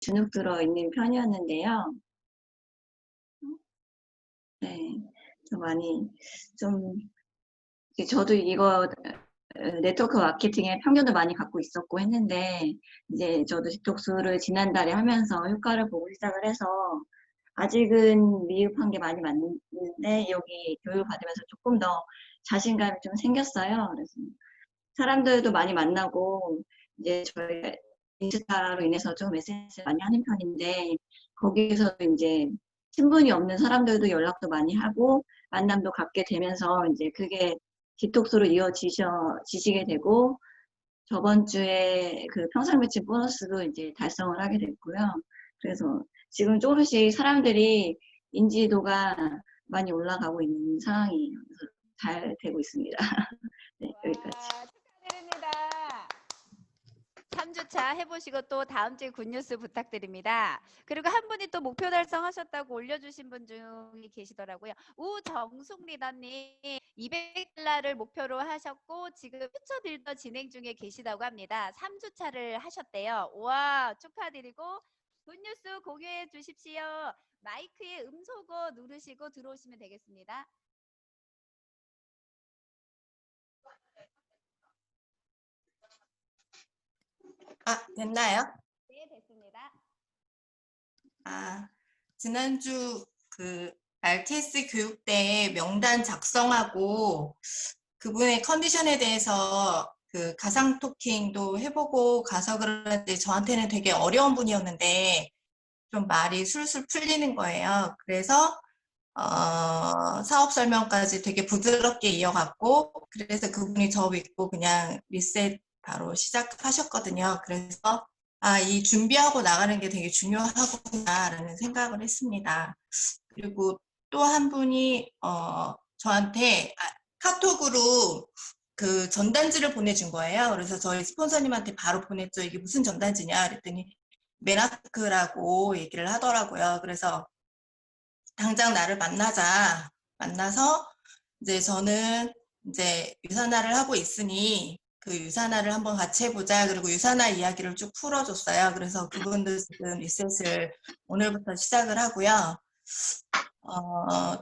주눅 들어 있는 편이었는데요. 네. 좀 많이 좀 저도 이거 네트워크 마케팅에 편견도 많이 갖고 있었고 했는데 이제 저도 디톡스를 지난달에 하면서 효과를 보고 시작을 해서 아직은 미흡한 게 많이 많은데 여기 교육을 받으면서 조금 더 자신감이 좀 생겼어요. 그래서 사람들도 많이 만나고 이제 저희 인스타로 인해서 좀 SNS 많이 하는 편인데 거기에서도 이제 친분이 없는 사람들도 연락도 많이 하고 만남도 갖게 되면서 이제 그게 디톡스로 지시게 되고 저번 주에 그 평상 매치 보너스도 이제 달성을 하게 됐고요. 그래서 지금 조금씩 사람들이 인지도가 많이 올라가고 있는 상황이에요. 그래서 잘 되고 있습니다. 네, 여기까지. 와, 축하드립니다. 3주차 해보시고 또 다음 주에 굿뉴스 부탁드립니다. 그리고 한 분이 또 목표 달성하셨다고 올려주신 분 중에 계시더라고요. 우정숙 리더님 200달러를 목표로 하셨고 지금 퓨처 빌더 진행 중에 계시다고 합니다. 3주차를 하셨대요. 와, 축하드리고 굿뉴스 공유해 주십시오. 마이크에 음소거 누르시고 들어오시면 되겠습니다. 됐나요? 네, 됐습니다. 지난주 그 RTS 교육 때 명단 작성하고 그분의 컨디션에 대해서 그 가상 토킹도 해보고 가서 그런데 저한테는 되게 어려운 분이었는데 좀 말이 술술 풀리는 거예요. 그래서 사업 설명까지 되게 부드럽게 이어갔고 그래서 그분이 저 믿고 그냥 리셋 바로 시작하셨거든요. 그래서 이 준비하고 나가는 게 되게 중요하구나라는 생각을 했습니다. 그리고 또 한 분이 저한테 카톡으로 그 전단지를 보내준 거예요. 그래서 저희 스폰서님한테 바로 보냈죠. 이게 무슨 전단지냐 그랬더니 메나크라고 얘기를 하더라고요. 그래서 당장 나를 만나서 이제 저는 이제 유산화를 하고 있으니 그 유산화를 한번 같이 해보자. 그리고 유산화 이야기를 쭉 풀어줬어요. 그래서 그분도 지금 리셋을 오늘부터 시작을 하고요.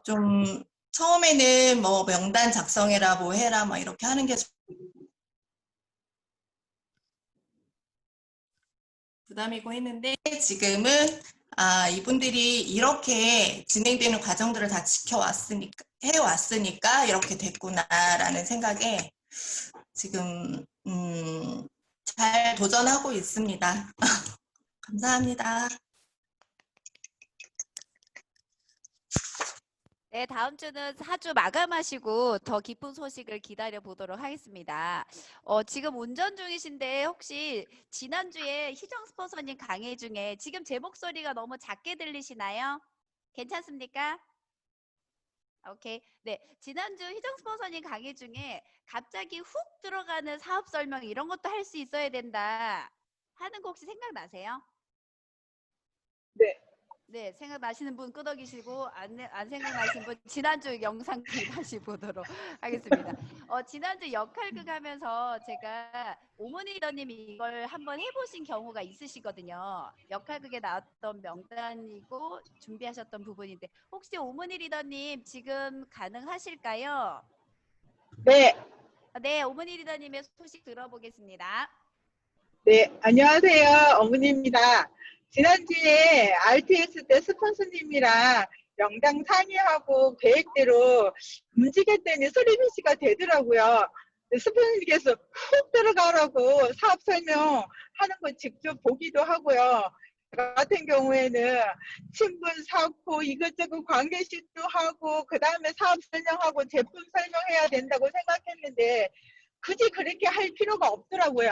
좀 처음에는 뭐 명단 작성해라 뭐 해라 막 이렇게 하는 게 부담이고 했는데 지금은 이분들이 이렇게 진행되는 과정들을 다 해왔으니까 이렇게 됐구나라는 생각에 지금 잘 도전하고 있습니다. 감사합니다. 네, 다음 주는 4주 마감하시고 더 기쁜 소식을 기다려 보도록 하겠습니다. 지금 운전 중이신데 혹시 지난주에 희정 스폰서님 강의 중에 지금 제 목소리가 너무 작게 들리시나요? 괜찮습니까? 오케이. 네, 지난주 희정 스폰서님 강의 중에 갑자기 훅 들어가는 사업 설명 이런 것도 할 수 있어야 된다 하는 거 혹시 생각나세요? 네. 네, 생각나시는 분 끄덕이시고 안 생각나신 분 지난주 영상 다시 보도록 하겠습니다. 지난주 역할극 하면서 제가 오모니 리더님이 이걸 한번 해보신 경우가 있으시거든요. 역할극에 나왔던 명단이고 준비하셨던 부분인데 혹시 오모니 리더님 지금 가능하실까요? 네. 네, 오모니 리더님의 소식 들어보겠습니다. 네. 안녕하세요. 어머니입니다. 지난주에 RTS 때 스폰서님이랑 명당 상의하고 계획대로 움직였더니 소리미시가 되더라고요. 스폰서님께서 훅 들어가라고 사업 설명하는 거 직접 보기도 하고요. 저 같은 경우에는 친분 쌓고 이것저것 관계식도 하고 그 다음에 사업 설명하고 제품 설명해야 된다고 생각했는데 굳이 그렇게 할 필요가 없더라고요.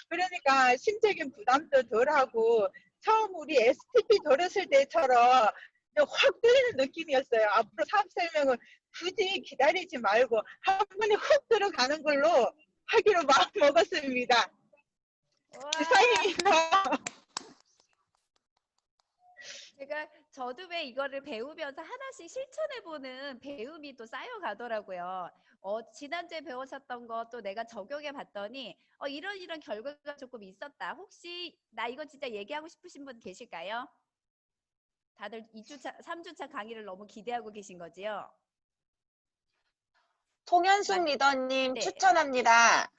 그러니까 심적인 부담도 덜하고 처음 우리 STP 들었을 때처럼 확 들리는 느낌이었어요. 앞으로 사업 설명은 굳이 기다리지 말고 한 번에 훅 들어가는 걸로 하기로 마음 먹었습니다. 이상입니다. 그러니까 저도 왜 이거를 배우면서 하나씩 실천해보는 배움이 또 쌓여가더라고요. 지난주에 배우셨던 거 또 내가 적용해 봤더니 이런 결과가 조금 있었다. 혹시 나 이거 진짜 얘기하고 싶으신 분 계실까요? 다들 2주차, 3주차 강의를 너무 기대하고 계신 거지요? 송현숙 리더님 네. 추천합니다.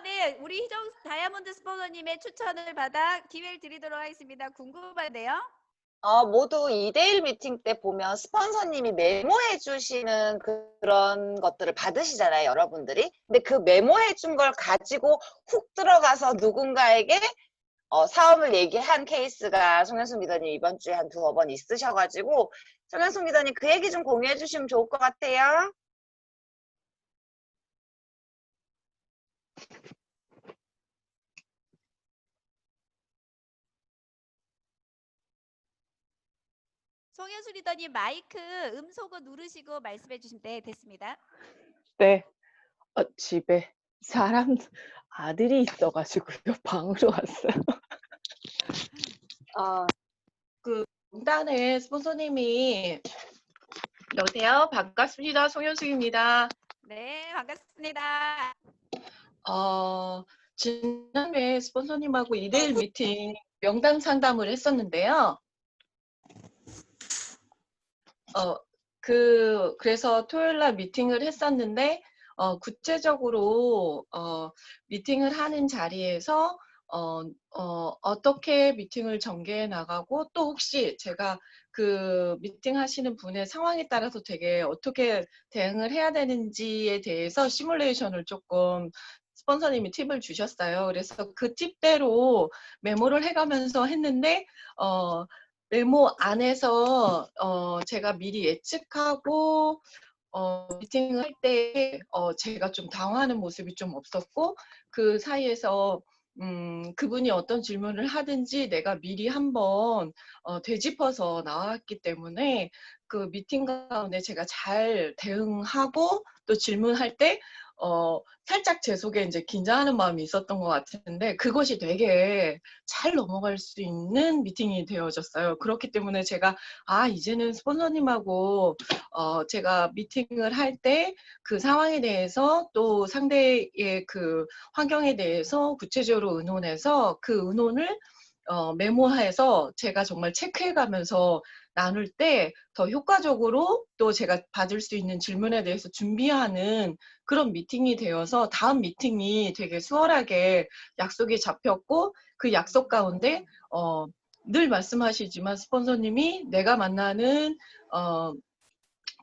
네. 우리 희정 다이아몬드 스포너님의 추천을 받아 기회를 드리도록 하겠습니다. 궁금한데요? 모두 2대1 미팅 때 보면 스폰서님이 메모해 주시는 그런 것들을 받으시잖아요, 여러분들이. 근데 그 메모해 준 걸 가지고 훅 들어가서 누군가에게 사업을 얘기한 케이스가 송현숙 리더님 이번 주에 한 두어 번 있으셔가지고 송현숙 리더님 그 얘기 좀 공유해 주시면 좋을 것 같아요. 송현수 리더님 마이크 음소거 누르시고 말씀해 주시면 됐습니다. 네, 집에 아들이 있어가지고요. 방으로 왔어요. 명단에 스폰서님이 여보세요. 반갑습니다. 송현숙입니다. 네, 반갑습니다. 지난주에 스폰서님하고 2대1 미팅 명단 상담을 했었는데요. 그래서 토요일 날 미팅을 했었는데, 구체적으로, 미팅을 하는 자리에서, 어떻게 미팅을 전개해 나가고, 또 혹시 제가 그 미팅 하시는 분의 상황에 따라서 되게 어떻게 대응을 해야 되는지에 대해서 시뮬레이션을 조금 스폰서님이 팁을 주셨어요. 그래서 그 팁대로 메모를 해가면서 했는데, 메모 안에서 제가 미리 예측하고 미팅을 할 때 제가 좀 당황하는 모습이 좀 없었고 그 사이에서 그분이 어떤 질문을 하든지 내가 미리 한번 되짚어서 나왔기 때문에 그 미팅 가운데 제가 잘 대응하고 또 질문할 때 살짝 제 속에 이제 긴장하는 마음이 있었던 것 같은데 그것이 되게 잘 넘어갈 수 있는 미팅이 되어졌어요. 그렇기 때문에 제가 이제는 스폰서님하고 제가 미팅을 할 때 그 상황에 대해서 또 상대의 그 환경에 대해서 구체적으로 의논해서 그 의논을 메모해서 제가 정말 체크해가면서 나눌 때 더 효과적으로 또 제가 받을 수 있는 질문에 대해서 준비하는 그런 미팅이 되어서 다음 미팅이 되게 수월하게 약속이 잡혔고 그 약속 가운데 늘 말씀하시지만 스폰서님이 내가 만나는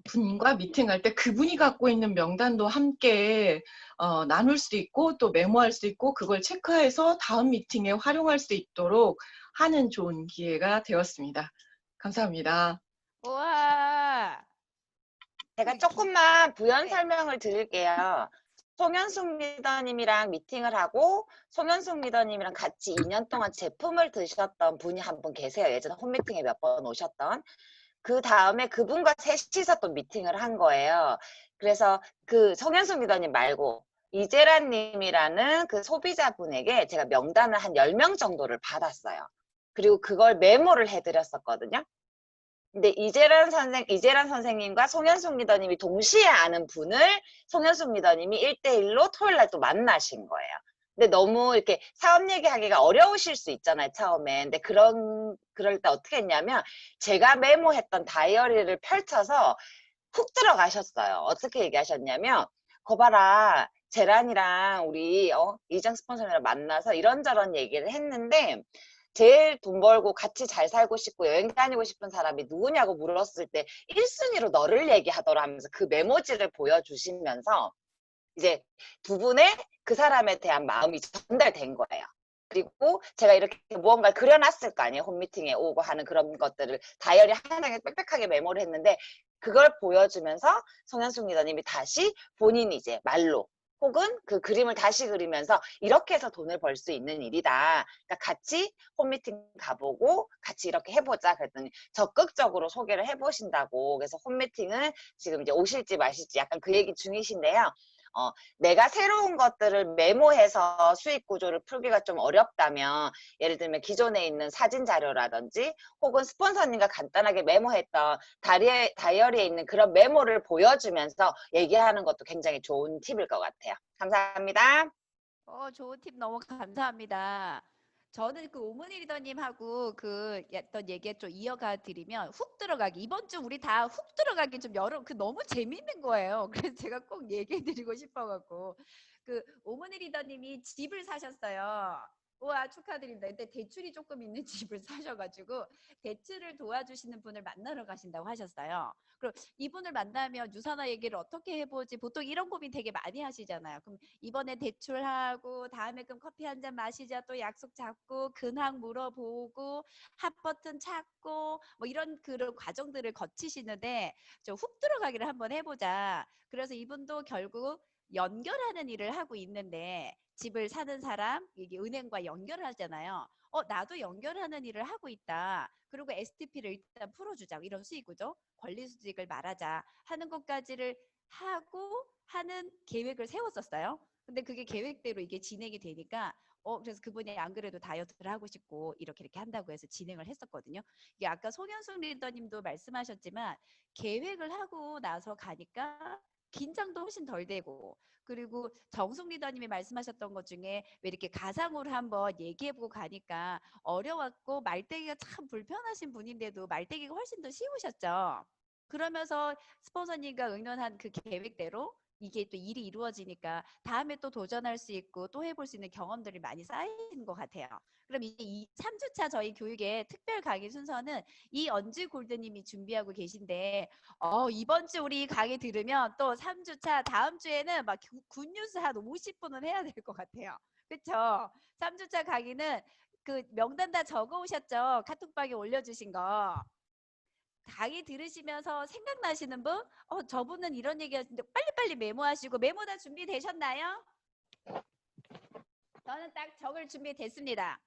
분과 미팅할 때 그분이 갖고 있는 명단도 함께 나눌 수 있고 또 메모할 수 있고 그걸 체크해서 다음 미팅에 활용할 수 있도록 하는 좋은 기회가 되었습니다. 감사합니다. 우와. 제가 조금만 부연 네. 설명을 드릴게요. 송현숙 리더님이랑 미팅을 하고 송현숙 리더님이랑 같이 2년 동안 제품을 드셨던 분이 한 분 계세요. 예전에 홈미팅에 몇 번 오셨던. 그 다음에 그분과 셋이서 또 미팅을 한 거예요. 그래서 그 송현숙 리더님 말고 이재란 님이라는 그 소비자분에게 제가 명단을 한 10명 정도를 받았어요. 그리고 그걸 메모를 해드렸었거든요. 근데 이재란 선생님과 송현숙 리더님이 동시에 아는 분을 송현숙 리더님이 1대1로 토요일 날 또 만나신 거예요. 근데 너무 이렇게 사업 얘기하기가 어려우실 수 있잖아요, 처음에. 근데 그럴 때 어떻게 했냐면 제가 메모했던 다이어리를 펼쳐서 훅 들어가셨어요. 어떻게 얘기하셨냐면 거 봐라, 재란이랑 우리 이장 스폰서랑 만나서 이런저런 얘기를 했는데 제일 돈 벌고 같이 잘 살고 싶고 여행 다니고 싶은 사람이 누구냐고 물었을 때 1순위로 너를 얘기하더라 하면서 그 메모지를 보여주시면서 이제 두 분의 그 사람에 대한 마음이 전달된 거예요. 그리고 제가 이렇게 무언가를 그려놨을 거 아니에요. 홈미팅에 오고 하는 그런 것들을 다이어리 하나에 빽빽하게 메모를 했는데 그걸 보여주면서 송현숙 리더님이 다시 본인이 이제 말로 혹은 그 그림을 다시 그리면서 이렇게 해서 돈을 벌 수 있는 일이다. 그러니까 같이 홈미팅 가보고 같이 이렇게 해보자 그랬더니 적극적으로 소개를 해보신다고. 그래서 홈미팅은 지금 이제 오실지 마실지 약간 그 얘기 중이신데요. 내가 새로운 것들을 메모해서 수익 구조를 풀기가 좀 어렵다면 예를 들면 기존에 있는 사진 자료라든지 혹은 스폰서님과 간단하게 메모했던 다이어리에 있는 그런 메모를 보여주면서 얘기하는 것도 굉장히 좋은 팁일 것 같아요. 감사합니다. 좋은 팁 너무 감사합니다. 저는 그 오문희 리더님하고 그 했던 얘기에 좀 이어가 드리면 훅 들어가기. 이번 주 우리 다 훅 들어가기 좀 너무 재밌는 거예요. 그래서 제가 꼭 얘기해 드리고 싶어갖고. 그 오문희 리더님이 집을 사셨어요. 우와, 축하드립니다. 근데 대출이 조금 있는 집을 사셔가지고 대출을 도와주시는 분을 만나러 가신다고 하셨어요. 그럼 이분을 만나면 유산화 얘기를 어떻게 해보지? 보통 이런 고민 되게 많이 하시잖아요. 그럼 이번에 대출하고 다음에 그럼 커피 한 잔 마시자, 또 약속 잡고 근황 물어보고 핫 버튼 찾고 뭐 이런 그런 과정들을 거치시는데 저 훅 들어가기를 한번 해보자. 그래서 이분도 결국 연결하는 일을 하고 있는데 집을 사는 사람, 이게 은행과 연결을 하잖아요. 나도 연결하는 일을 하고 있다. 그리고 STP를 일단 풀어주자. 이런 수익구조, 권리수직을 말하자 하는 것까지를 하고 하는 계획을 세웠었어요. 근데 그게 계획대로 이게 진행이 되니까 그래서 그분이 안 그래도 다이어트를 하고 싶고 이렇게 한다고 해서 진행을 했었거든요. 이게 아까 송현숙 리더님도 말씀하셨지만 계획을 하고 나서 가니까 긴장도 훨씬 덜 되고 그리고 정숙 리더님이 말씀하셨던 것 중에 왜 이렇게 가상으로 한번 얘기해보고 가니까 어려웠고 말대기가 참 불편하신 분인데도 말대기가 훨씬 더 쉬우셨죠. 그러면서 스폰서님과 의논한 그 계획대로 이게 또 일이 이루어지니까 다음에 또 도전할 수 있고 또 해볼 수 있는 경험들이 많이 쌓이는 것 같아요. 그럼 이제 이 3주차 저희 교육의 특별 강의 순서는 이언지 골드님이 준비하고 계신데 이번 주 우리 강의 들으면 또 3주차 다음 주에는 막 굿뉴스 한 50분은 해야 될 것 같아요. 그쵸? 3주차 강의는 그 명단 다 적어 오셨죠? 카톡방에 올려주신 거. 강의 들으시면서 생각나시는 분? 저분은 이런 얘기 하시는데 빨리빨리 메모하시고 메모 다 준비되셨나요? 저는 딱 적을 준비 됐습니다.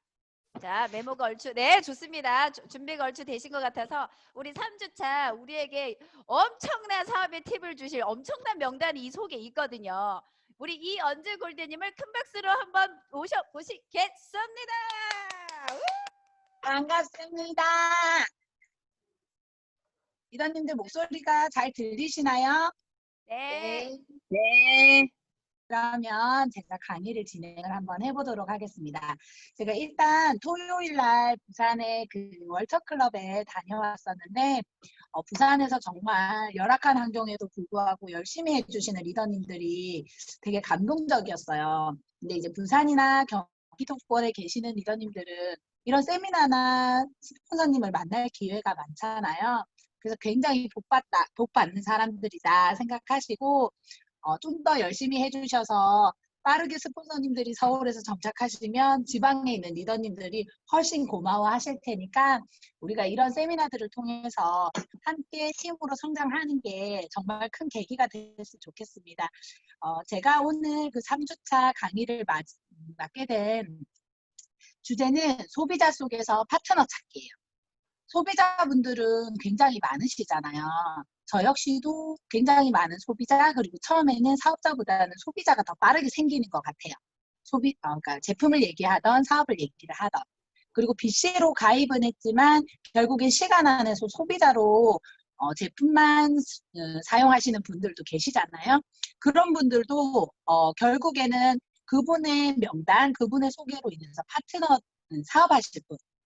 자, 메모가 네, 좋습니다. 준비가 얼추 되신 것 같아서 우리 3주차 우리에게 엄청난 사업의 팁을 주실 엄청난 명단이 이 속에 있거든요. 우리 이언즈 골드님을 큰 박수로 한번 모셔보시겠습니다. 반갑습니다. 리더님들 목소리가 잘 들리시나요? 네. 네. 그러면 제가 강의를 진행을 한번 해보도록 하겠습니다. 제가 일단 토요일 날 부산의 그 월터클럽에 다녀왔었는데 부산에서 정말 열악한 환경에도 불구하고 열심히 해주시는 리더님들이 되게 감동적이었어요. 근데 이제 부산이나 경기도권에 계시는 리더님들은 이런 세미나나 스폰서님을 만날 기회가 많잖아요. 그래서 굉장히 복받는 사람들이다 생각하시고 좀 더 열심히 해주셔서 빠르게 스폰서님들이 서울에서 정착하시면 지방에 있는 리더님들이 훨씬 고마워하실 테니까 우리가 이런 세미나들을 통해서 함께 팀으로 성장하는 게 정말 큰 계기가 됐으면 좋겠습니다. 제가 오늘 그 3주차 강의를 맡게 된 주제는 소비자 속에서 파트너 찾기예요. 소비자분들은 굉장히 많으시잖아요. 저 역시도 굉장히 많은 소비자, 그리고 처음에는 사업자보다는 소비자가 더 빠르게 생기는 것 같아요. 그러니까 제품을 얘기하던 사업을 얘기를 하던. 그리고 BC로 가입은 했지만 결국엔 시간 안에서 소비자로 제품만 사용하시는 분들도 계시잖아요. 그런 분들도 결국에는 그분의 명단, 그분의 소개로 인해서 파트너 사업하실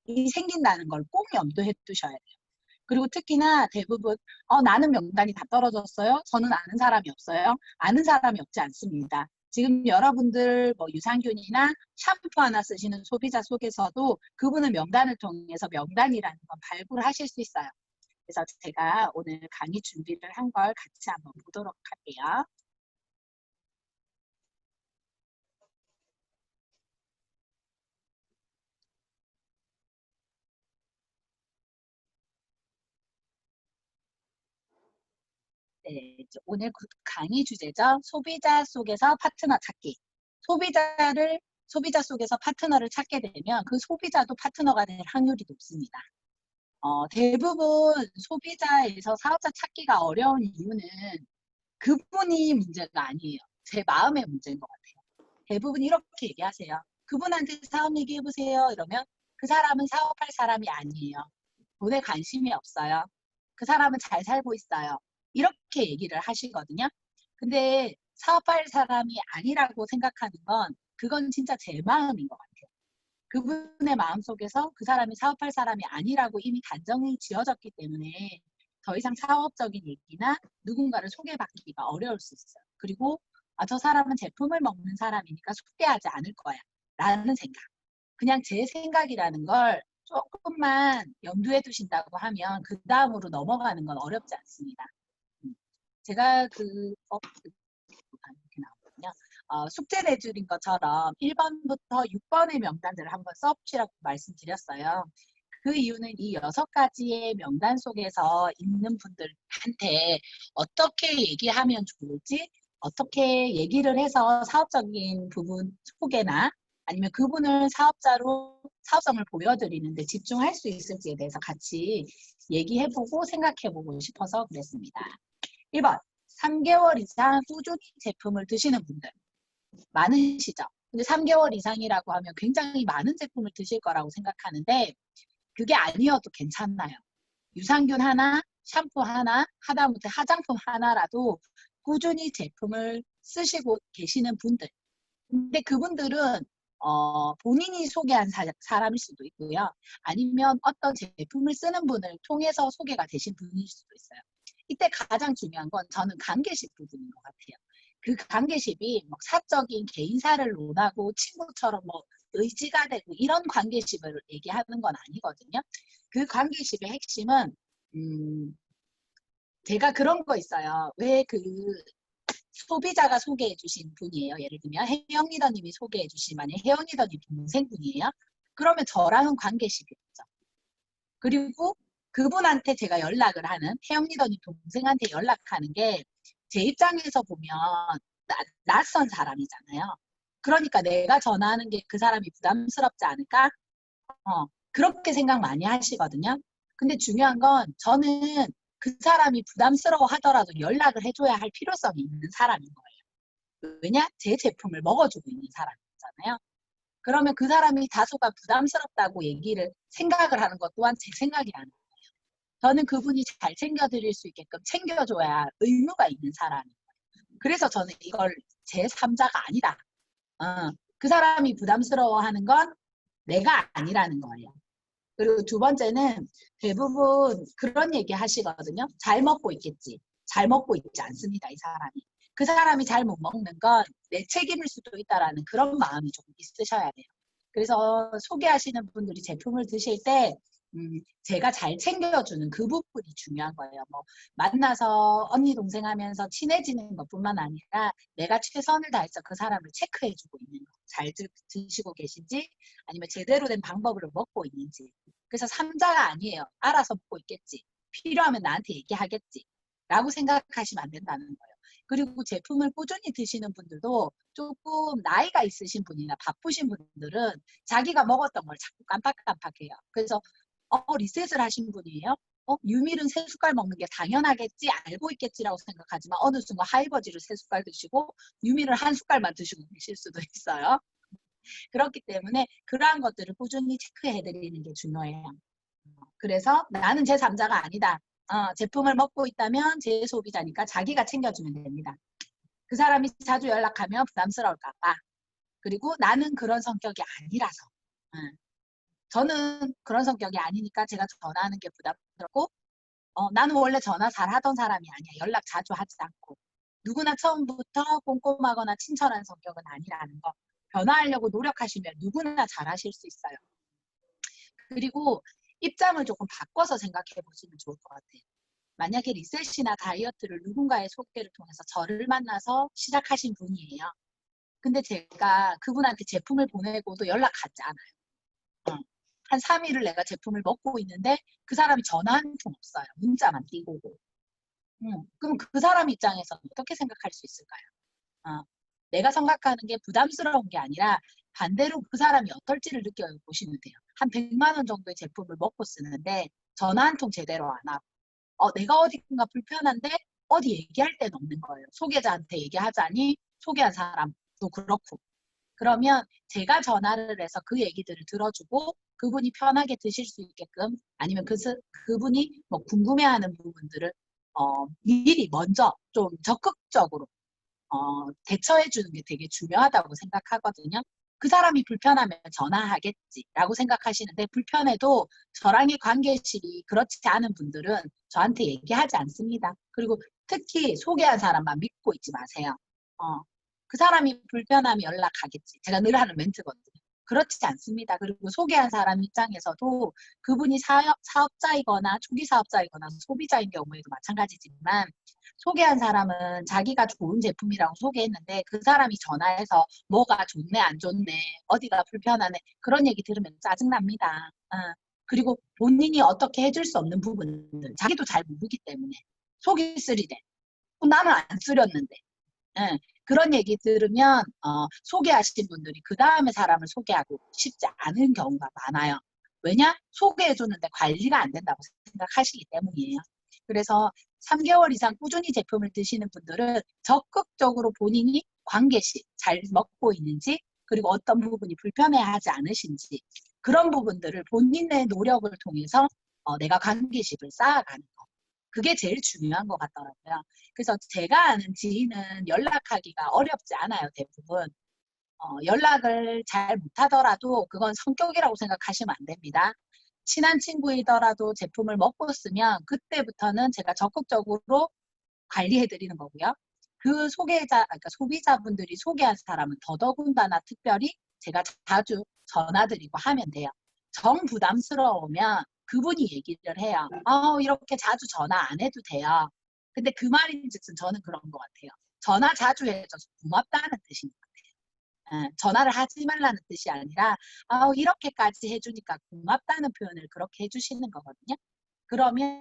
분이 생긴다는 걸 꼭 염두에 두셔야 돼요. 그리고 특히나 대부분 나는 명단이 다 떨어졌어요. 저는 아는 사람이 없어요. 아는 사람이 없지 않습니다. 지금 여러분들 뭐 유산균이나 샴푸 하나 쓰시는 소비자 속에서도 그분의 명단을 통해서 명단이라는 건 발굴하실 수 있어요. 그래서 제가 오늘 강의 준비를 한 걸 같이 한번 보도록 할게요. 네, 오늘 강의 주제죠. 소비자 속에서 파트너 찾기. 소비자 속에서 파트너를 찾게 되면 그 소비자도 파트너가 될 확률이 높습니다. 대부분 소비자에서 사업자 찾기가 어려운 이유는 그분이 문제가 아니에요. 제 마음의 문제인 것 같아요. 대부분 이렇게 얘기하세요. 그분한테 사업 얘기해보세요. 이러면 그 사람은 사업할 사람이 아니에요. 돈에 관심이 없어요. 그 사람은 잘 살고 있어요. 이렇게 얘기를 하시거든요. 근데 사업할 사람이 아니라고 생각하는 건 그건 진짜 제 마음인 것 같아요. 그분의 마음속에서 그 사람이 사업할 사람이 아니라고 이미 단정이 지어졌기 때문에 더 이상 사업적인 얘기나 누군가를 소개받기가 어려울 수 있어요. 그리고 저 사람은 제품을 먹는 사람이니까 소개하지 않을 거야 라는 생각. 그냥 제 생각이라는 걸 조금만 염두에 두신다고 하면 그 다음으로 넘어가는 건 어렵지 않습니다. 제가 이렇게 나오거든요. 숙제 내줄인 것처럼 1번부터 6번의 명단들을 한번 써보시라고 말씀드렸어요. 그 이유는 이 6가지의 명단 속에서 있는 분들한테 어떻게 얘기하면 좋을지, 어떻게 얘기를 해서 사업적인 부분 소개나 아니면 그분을 사업자로 사업성을 보여드리는데 집중할 수 있을지에 대해서 같이 얘기해보고 생각해보고 싶어서 그랬습니다. 1번, 3개월 이상 꾸준히 제품을 드시는 분들 많으시죠? 근데 3개월 이상이라고 하면 굉장히 많은 제품을 드실 거라고 생각하는데 그게 아니어도 괜찮아요. 유산균 하나, 샴푸 하나, 하다못해 화장품 하나라도 꾸준히 제품을 쓰시고 계시는 분들. 근데 그분들은 본인이 소개한 사람일 수도 있고요. 아니면 어떤 제품을 쓰는 분을 통해서 소개가 되신 분일 수도 있어요. 이때 가장 중요한 건 저는 관계십 부분인 것 같아요. 그 관계십이 막 사적인 개인사를 논하고 친구처럼 뭐 의지가 되고 이런 관계십을 얘기하는 건 아니거든요. 그 관계십의 핵심은 제가 그런 거 있어요. 왜 소비자가 소개해 주신 분이에요. 예를 들면 혜영 리더님이 소개해 주신 만약 혜영 리더님 동생분이에요. 그러면 저랑은 관계십이 있죠. 그리고 그분한테 제가 연락을 하는 혜영 리더님 동생한테 연락하는 게 제 입장에서 보면 낯선 사람이잖아요. 그러니까 내가 전화하는 게 그 사람이 부담스럽지 않을까? 그렇게 생각 많이 하시거든요. 근데 중요한 건 저는 그 사람이 부담스러워 하더라도 연락을 해줘야 할 필요성이 있는 사람인 거예요. 왜냐? 제 제품을 먹어주고 있는 사람이잖아요. 그러면 그 사람이 다소가 부담스럽다고 생각을 하는 것 또한 제 생각이라는 거예요. 저는 그분이 잘 챙겨드릴 수 있게끔 챙겨줘야 의무가 있는 사람이에요. 그래서 저는 이걸 제 3자가 아니다. 그 사람이 부담스러워하는 건 내가 아니라는 거예요. 그리고 두 번째는 대부분 그런 얘기 하시거든요. 잘 먹고 있겠지. 잘 먹고 있지 않습니다. 이 사람이. 그 사람이 잘 못 먹는 건 내 책임일 수도 있다라는 그런 마음이 조금 있으셔야 돼요. 그래서 소개하시는 분들이 제품을 드실 때 제가 잘 챙겨주는 그 부분이 중요한 거예요. 뭐 만나서 언니 동생 하면서 친해지는 것뿐만 아니라 내가 최선을 다해서 그 사람을 체크해주고 있는 거. 잘 드시고 계신지 아니면 제대로 된 방법으로 먹고 있는지. 그래서 3자가 아니에요. 알아서 먹고 있겠지. 필요하면 나한테 얘기하겠지. 라고 생각하시면 안 된다는 거예요. 그리고 제품을 꾸준히 드시는 분들도 조금 나이가 있으신 분이나 바쁘신 분들은 자기가 먹었던 걸 자꾸 깜빡깜빡해요. 그래서 리셋을 하신 분이에요? 유밀은 3숟갈 먹는 게 당연하겠지, 알고 있겠지라고 생각하지만 어느 순간 하이버지를 3숟갈 드시고 유밀을 1숟갈만 드시고 계실 수도 있어요. 그렇기 때문에 그러한 것들을 꾸준히 체크해드리는 게 중요해요. 그래서 나는 제 3자가 아니다. 제품을 먹고 있다면 제 소비자니까 자기가 챙겨주면 됩니다. 그 사람이 자주 연락하면 부담스러울까 봐. 그리고 나는 그런 성격이 아니라서. 저는 그런 성격이 아니니까 제가 전화하는 게 부담스럽고 나는 원래 전화 잘 하던 사람이 아니야. 연락 자주 하지 않고. 누구나 처음부터 꼼꼼하거나 친절한 성격은 아니라는 거. 변화하려고 노력하시면 누구나 잘하실 수 있어요. 그리고 입장을 조금 바꿔서 생각해 보시면 좋을 것 같아요. 만약에 리셋이나 다이어트를 누군가의 소개를 통해서 저를 만나서 시작하신 분이에요. 근데 제가 그분한테 제품을 보내고도 연락하지 않아요. 한 3일을 내가 제품을 먹고 있는데 그 사람이 전화 한 통 없어요. 문자만 띄고 오고. 그럼 그 사람 입장에서 어떻게 생각할 수 있을까요? 내가 생각하는 게 부담스러운 게 아니라 반대로 그 사람이 어떨지를 느껴보시면 돼요. 한 100만 원 정도의 제품을 먹고 쓰는데 전화 한 통 제대로 안 하고 내가 어딘가 불편한데 어디 얘기할 데는 없는 거예요. 소개자한테 얘기하자니 소개한 사람도 그렇고. 그러면 제가 전화를 해서 그 얘기들을 들어주고 그분이 편하게 드실 수 있게끔 아니면 그분이 뭐 궁금해하는 부분들을 미리 먼저 좀 적극적으로 대처해 주는 게 되게 중요하다고 생각하거든요. 그 사람이 불편하면 전화하겠지라고 생각하시는데 불편해도 저랑의 관계실이 그렇지 않은 분들은 저한테 얘기하지 않습니다. 그리고 특히 소개한 사람만 믿고 있지 마세요. 그 사람이 불편하면 연락하겠지. 제가 늘 하는 멘트거든요. 그렇지 않습니다. 그리고 소개한 사람 입장에서도 그분이 사업자이거나 초기 사업자이거나 소비자인 경우에도 마찬가지지만 소개한 사람은 자기가 좋은 제품이라고 소개했는데 그 사람이 전화해서 뭐가 좋네 안 좋네 어디가 불편하네 그런 얘기 들으면 짜증납니다. 그리고 본인이 어떻게 해줄 수 없는 부분들 자기도 잘 모르기 때문에 속이 쓰리대. 나는 안 쓰렸는데. 그런 얘기 들으면 소개하신 분들이 그 다음에 사람을 소개하고 싶지 않은 경우가 많아요. 왜냐? 소개해주는데 관리가 안 된다고 생각하시기 때문이에요. 그래서 3개월 이상 꾸준히 제품을 드시는 분들은 적극적으로 본인이 관계시 잘 먹고 있는지 그리고 어떤 부분이 불편해하지 않으신지 그런 부분들을 본인의 노력을 통해서 내가 관계식을 쌓아가는 거. 그게 제일 중요한 것 같더라고요. 그래서 제가 아는 지인은 연락하기가 어렵지 않아요, 대부분. 연락을 잘 못하더라도 그건 성격이라고 생각하시면 안 됩니다. 친한 친구이더라도 제품을 먹고 쓰면 그때부터는 제가 적극적으로 관리해드리는 거고요. 그 그러니까 소비자분들이 소개한 사람은 더더군다나 특별히 제가 자주 전화드리고 하면 돼요. 정 부담스러우면 그분이 얘기를 해요. 이렇게 자주 전화 안 해도 돼요. 근데 그 말인즉슨 저는 그런 것 같아요. 전화 자주 해줘서 고맙다는 뜻인 것 같아요. 전화를 하지 말라는 뜻이 아니라 이렇게까지 해주니까 고맙다는 표현을 그렇게 해주시는 거거든요. 그러면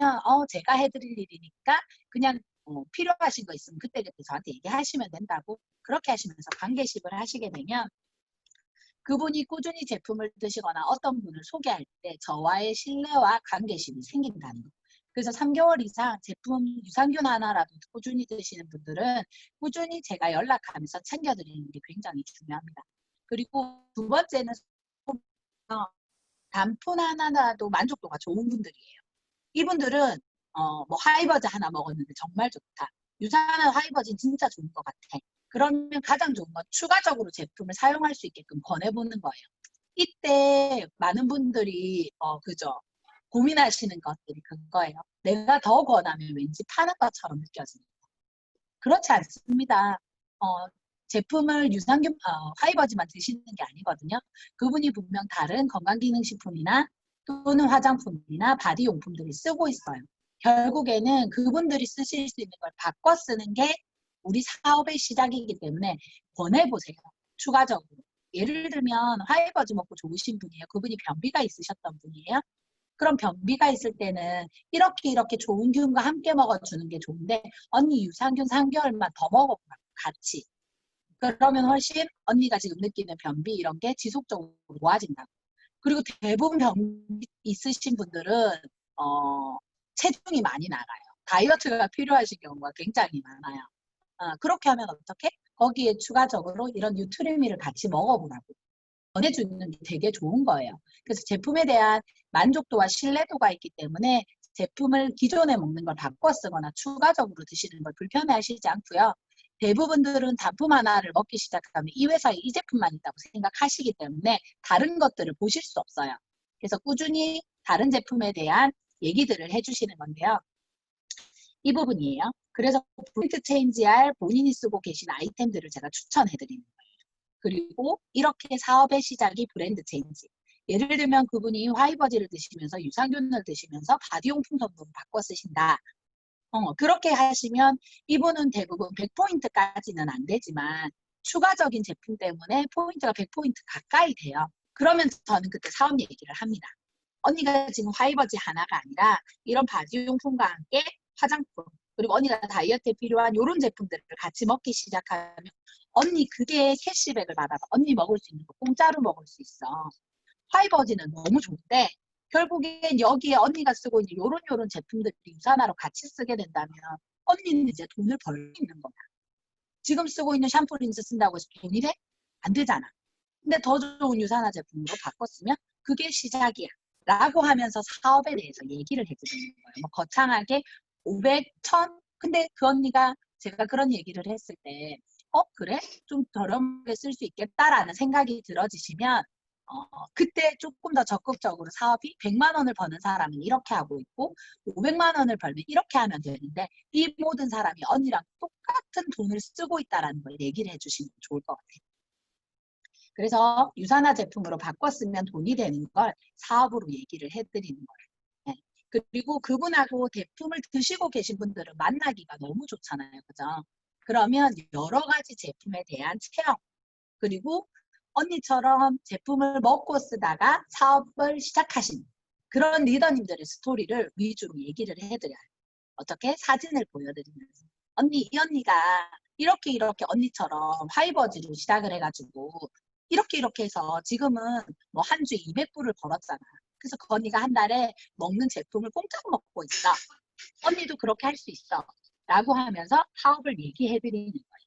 제가 해드릴 일이니까 그냥 필요하신 거 있으면 그때그때 저한테 얘기하시면 된다고 그렇게 하시면서 관계식을 하시게 되면 그분이 꾸준히 제품을 드시거나 어떤 분을 소개할 때 저와의 신뢰와 관계심이 생긴다는 거. 그래서 3개월 이상 제품 유산균 하나라도 꾸준히 드시는 분들은 꾸준히 제가 연락하면서 챙겨드리는 게 굉장히 중요합니다. 그리고 두 번째는 단품 하나라도 만족도가 좋은 분들이에요. 이분들은 뭐 하이버즈 하나 먹었는데 정말 좋다. 유산균 하이버즈는 진짜 좋은 것 같아. 그러면 가장 좋은 건 추가적으로 제품을 사용할 수 있게끔 권해보는 거예요. 이때 많은 분들이 그죠? 고민하시는 것들이 그거예요. 내가 더 권하면 왠지 파는 것처럼 느껴집니다. 그렇지 않습니다. 제품을 유산균 하이버즈만 드시는 게 아니거든요. 그분이 분명 다른 건강기능식품이나 또는 화장품이나 바디용품들을 쓰고 있어요. 결국에는 그분들이 쓰실 수 있는 걸 바꿔 쓰는 게 우리 사업의 시작이기 때문에 권해보세요. 추가적으로. 예를 들면 하이버즈 먹고 좋으신 분이에요. 그분이 변비가 있으셨던 분이에요. 그럼 변비가 있을 때는 이렇게 좋은 균과 함께 먹어주는 게 좋은데 언니 유산균 3개월만 더 먹어보라. 같이. 그러면 훨씬 언니가 지금 느끼는 변비 이런 게 지속적으로 모아진다고. 그리고 대부분 변비 있으신 분들은 체중이 많이 나가요. 다이어트가 필요하신 경우가 굉장히 많아요. 그렇게 하면 어떻게? 거기에 추가적으로 이런 뉴트리미를 같이 먹어보라고 전해주는 게 되게 좋은 거예요. 그래서 제품에 대한 만족도와 신뢰도가 있기 때문에 제품을 기존에 먹는 걸 바꿔 쓰거나 추가적으로 드시는 걸 불편해하시지 않고요. 대부분들은 단품 하나를 먹기 시작하면 이 회사에 이 제품만 있다고 생각하시기 때문에 다른 것들을 보실 수 없어요. 그래서 꾸준히 다른 제품에 대한 얘기들을 해주시는 건데요. 이 부분이에요. 그래서 브랜드 체인지할 본인이 쓰고 계신 아이템들을 제가 추천해드리는 거예요. 그리고 이렇게 사업의 시작이 브랜드 체인지. 예를 들면 그분이 화이버지를 드시면서 유산균을 드시면서 바디용품 성분을 바꿔 쓰신다. 그렇게 하시면 이분은 대부분 100포인트까지는 안 되지만 추가적인 제품 때문에 포인트가 100포인트 가까이 돼요. 그러면 저는 그때 사업 얘기를 합니다. 언니가 지금 화이버지 하나가 아니라 이런 바디용품과 함께 화장품 그리고 언니가 다이어트에 필요한 이런 제품들을 같이 먹기 시작하면 언니 그게 캐시백을 받아서 언니 먹을 수 있는 거 공짜로 먹을 수 있어. 화이버지는 너무 좋은데 결국엔 여기에 언니가 쓰고 있는 요런 제품들이 유산화로 같이 쓰게 된다면 언니는 이제 돈을 벌 수 있는 거다. 지금 쓰고 있는 샴푸 린스 쓴다고 해서 돈이 돼? 안 되잖아. 근데 더 좋은 유산화 제품으로 바꿨으면 그게 시작이야. 라고 하면서 사업에 대해서 얘기를 해주는 거예요. 뭐 거창하게 500, 1000? 근데 그 언니가 제가 그런 얘기를 했을 때 그래? 좀 저렴하게 쓸 수 있겠다라는 생각이 들어지시면 그때 조금 더 적극적으로 사업이 100만 원을 버는 사람은 이렇게 하고 있고 500만 원을 벌면 이렇게 하면 되는데 이 모든 사람이 언니랑 똑같은 돈을 쓰고 있다는 걸 얘기를 해주시면 좋을 것 같아요. 그래서 유산화 제품으로 바꿨으면 돈이 되는 걸 사업으로 얘기를 해드리는 거예요. 네. 그리고 그분하고 제품을 드시고 계신 분들은 만나기가 너무 좋잖아요. 그죠? 그러면 여러 가지 제품에 대한 체험, 그리고 언니처럼 제품을 먹고 쓰다가 사업을 시작하신 그런 리더님들의 스토리를 위주로 얘기를 해드려요. 어떻게? 사진을 보여드리면서. 언니, 이 언니가 이렇게 언니처럼 하이버지로 시작을 해가지고 이렇게 해서 지금은 뭐 한 주에 200불을 벌었잖아. 그래서 그 언니가 한 달에 먹는 제품을 공짜로 먹고 있어. 언니도 그렇게 할 수 있어. 라고 하면서 사업을 얘기해드리는 거예요.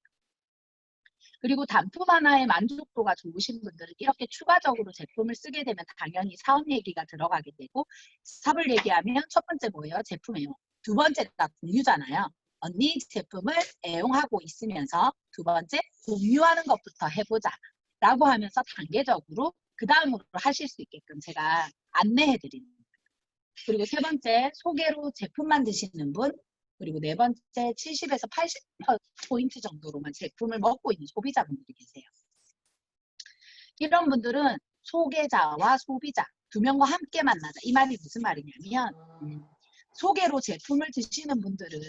그리고 단품 하나의 만족도가 좋으신 분들은 이렇게 추가적으로 제품을 쓰게 되면 당연히 사업 얘기가 들어가게 되고 사업을 얘기하면 첫 번째 뭐예요? 제품 애용. 두 번째가 공유잖아요. 언니 제품을 애용하고 있으면서 두 번째 공유하는 것부터 해보자. 라고 하면서 단계적으로 그 다음으로 하실 수 있게끔 제가 안내해드리는 거예요. 그리고 세 번째 소개로 제품만 드시는 분, 그리고 네 번째 70에서 80% 정도로만 제품을 먹고 있는 소비자분들이 계세요. 이런 분들은 소개자와 소비자 두 명과 함께 만나자. 이 말이 무슨 말이냐면 소개로 제품을 드시는 분들은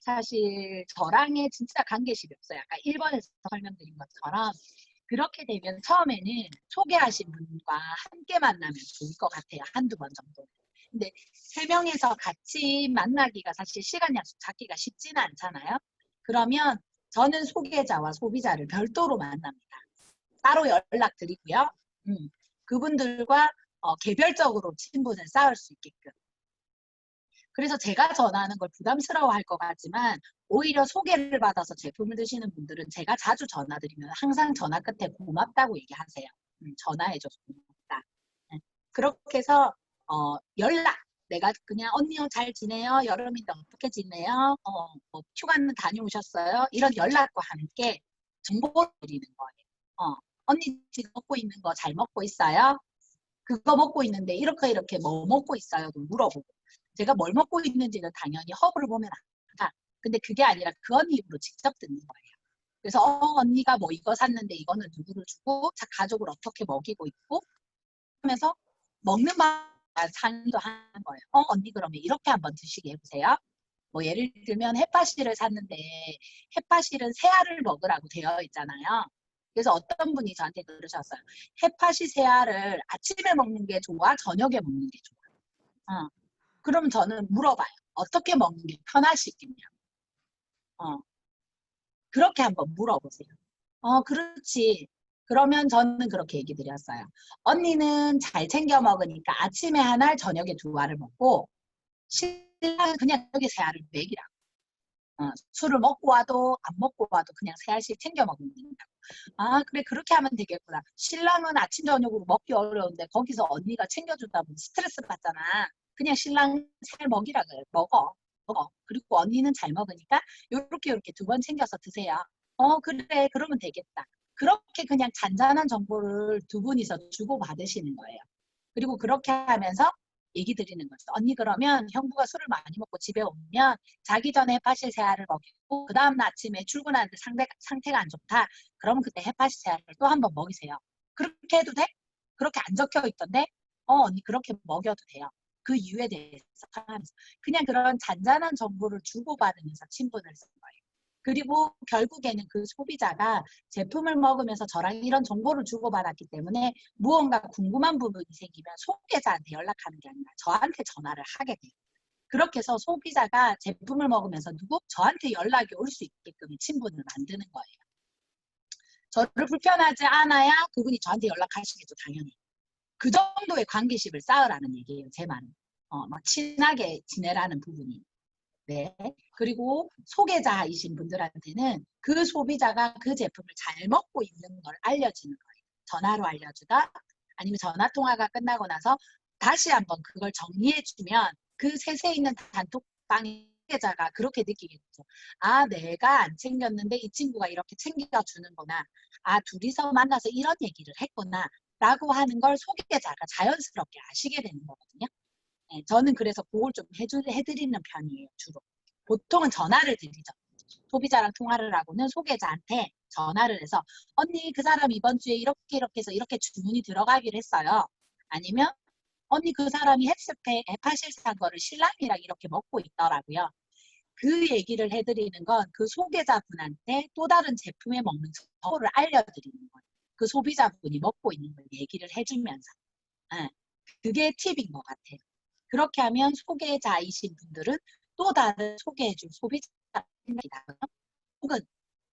사실 저랑의 진짜 관계십이 없어요. 아까 1번에서 설명드린 것처럼 그렇게 되면 처음에는 소개하신 분과 함께 만나면 좋을 것 같아요. 한두 번 정도. 근데 3명에서 같이 만나기가 사실 시간 약속 잡기가 쉽지는 않잖아요. 그러면 저는 소개자와 소비자를 별도로 만납니다. 따로 연락드리고요. 그분들과 개별적으로 친분을 쌓을 수 있게끔. 그래서 제가 전화하는 걸 부담스러워할 것 같지만 오히려 소개를 받아서 제품을 드시는 분들은 제가 자주 전화드리면 항상 전화 끝에 고맙다고 얘기하세요. 전화해줘서 고맙다. 그렇게 해서 연락. 내가 그냥 언니 잘 지내요? 여름인데 어떻게 지내요? 뭐 휴가는 다녀오셨어요? 이런 연락과 함께 정보를 드리는 거예요. 언니 지금 먹고 있는 거 잘 먹고 있어요? 그거 먹고 있는데 이렇게 뭐 먹고 있어요? 물어보고. 제가 뭘 먹고 있는지는 당연히 허브를 보면 알아. 근데 그게 아니라 그 언니 입으로 직접 듣는 거예요. 그래서 언니가 뭐 이거 샀는데 이거는 누구를 주고 가족을 어떻게 먹이고 있고 하면서 먹는 방법 상도 하는 거예요. 언니 그러면 이렇게 한번 드시게 해보세요. 뭐 예를 들면 햇파시를 샀는데 햇파시는 새알을 먹으라고 되어 있잖아요. 그래서 어떤 분이 저한테 그러셨어요. 햇파시 새알을 아침에 먹는 게 좋아? 저녁에 먹는 게 좋아? 그럼 저는 물어봐요. 어떻게 먹는 게 편하시겠냐고. 그렇게 한번 물어보세요. 그렇지. 그러면 저는 그렇게 얘기 드렸어요. 언니는 잘 챙겨 먹으니까 아침에 한 알, 저녁에 2알을 먹고 신랑은 그냥 여기 3알을 먹이라고. 술을 먹고 와도 안 먹고 와도 그냥 3알씩 챙겨 먹으면 된다고. 아 그래 그렇게 하면 되겠구나. 신랑은 아침 저녁으로 먹기 어려운데 거기서 언니가 챙겨주다 보면 스트레스 받잖아. 그냥 신랑 잘 먹이라 그래. 먹어. 그리고 언니는 잘 먹으니까 요렇게 2번 챙겨서 드세요. 그래 그러면 되겠다. 그렇게 그냥 잔잔한 정보를 두 분이서 주고받으시는 거예요. 그리고 그렇게 하면서 얘기 드리는 거죠. 언니 그러면 형부가 술을 많이 먹고 집에 오면 자기 전에 햇파시 새알을 먹이고 그 다음날 아침에 출근하는데 상태가 안 좋다. 그러면 그때 햇파시 새알을 또 한번 먹이세요. 그렇게 해도 돼? 그렇게 안 적혀 있던데? 언니 그렇게 먹여도 돼요. 그 이유에 대해서 하면서 그냥 그런 잔잔한 정보를 주고받으면서 친분을 쓴 거예요. 그리고 결국에는 그 소비자가 제품을 먹으면서 저랑 이런 정보를 주고받았기 때문에 무언가 궁금한 부분이 생기면 소비자한테 연락하는 게 아니라 저한테 전화를 하게 돼요. 그렇게 해서 소비자가 제품을 먹으면서 저한테 연락이 올 수 있게끔 친분을 만드는 거예요. 저를 불편하지 않아야 그분이 저한테 연락하시겠죠, 당연히. 그 정도의 관계십을 쌓으라는 얘기예요, 제 말은. 막 친하게 지내라는 부분이. 네. 그리고 소개자이신 분들한테는 그 소비자가 그 제품을 잘 먹고 있는 걸 알려주는 거예요. 전화로 알려주다 아니면 전화 통화가 끝나고 나서 다시 한번 그걸 정리해주면 그 셋에 있는 단톡방의 소개자가 그렇게 느끼겠죠. 아, 내가 안 챙겼는데 이 친구가 이렇게 챙겨주는구나. 아, 둘이서 만나서 이런 얘기를 했구나. 라고 하는 걸 소개자가 자연스럽게 아시게 되는 거거든요. 네, 저는 그래서 그걸 좀 해드리는 편이에요, 주로. 보통은 전화를 드리죠. 소비자랑 통화를 하고는 소개자한테 전화를 해서 언니 그 사람 이번 주에 이렇게 해서 이렇게 주문이 들어가기로 했어요. 아니면 언니 그 사람이 햇파실 산 거를 신랑이랑 이렇게 먹고 있더라고요. 그 얘기를 해드리는 건 그 소개자분한테 또 다른 제품에 먹는 정보를 알려드리는 거예요. 그 소비자분이 먹고 있는 걸 얘기를 해주면서. 네, 그게 팁인 것 같아요. 그렇게 하면 소개자이신 분들은 또 다른 소개해줄 소비자가 생각이 나고요. 혹은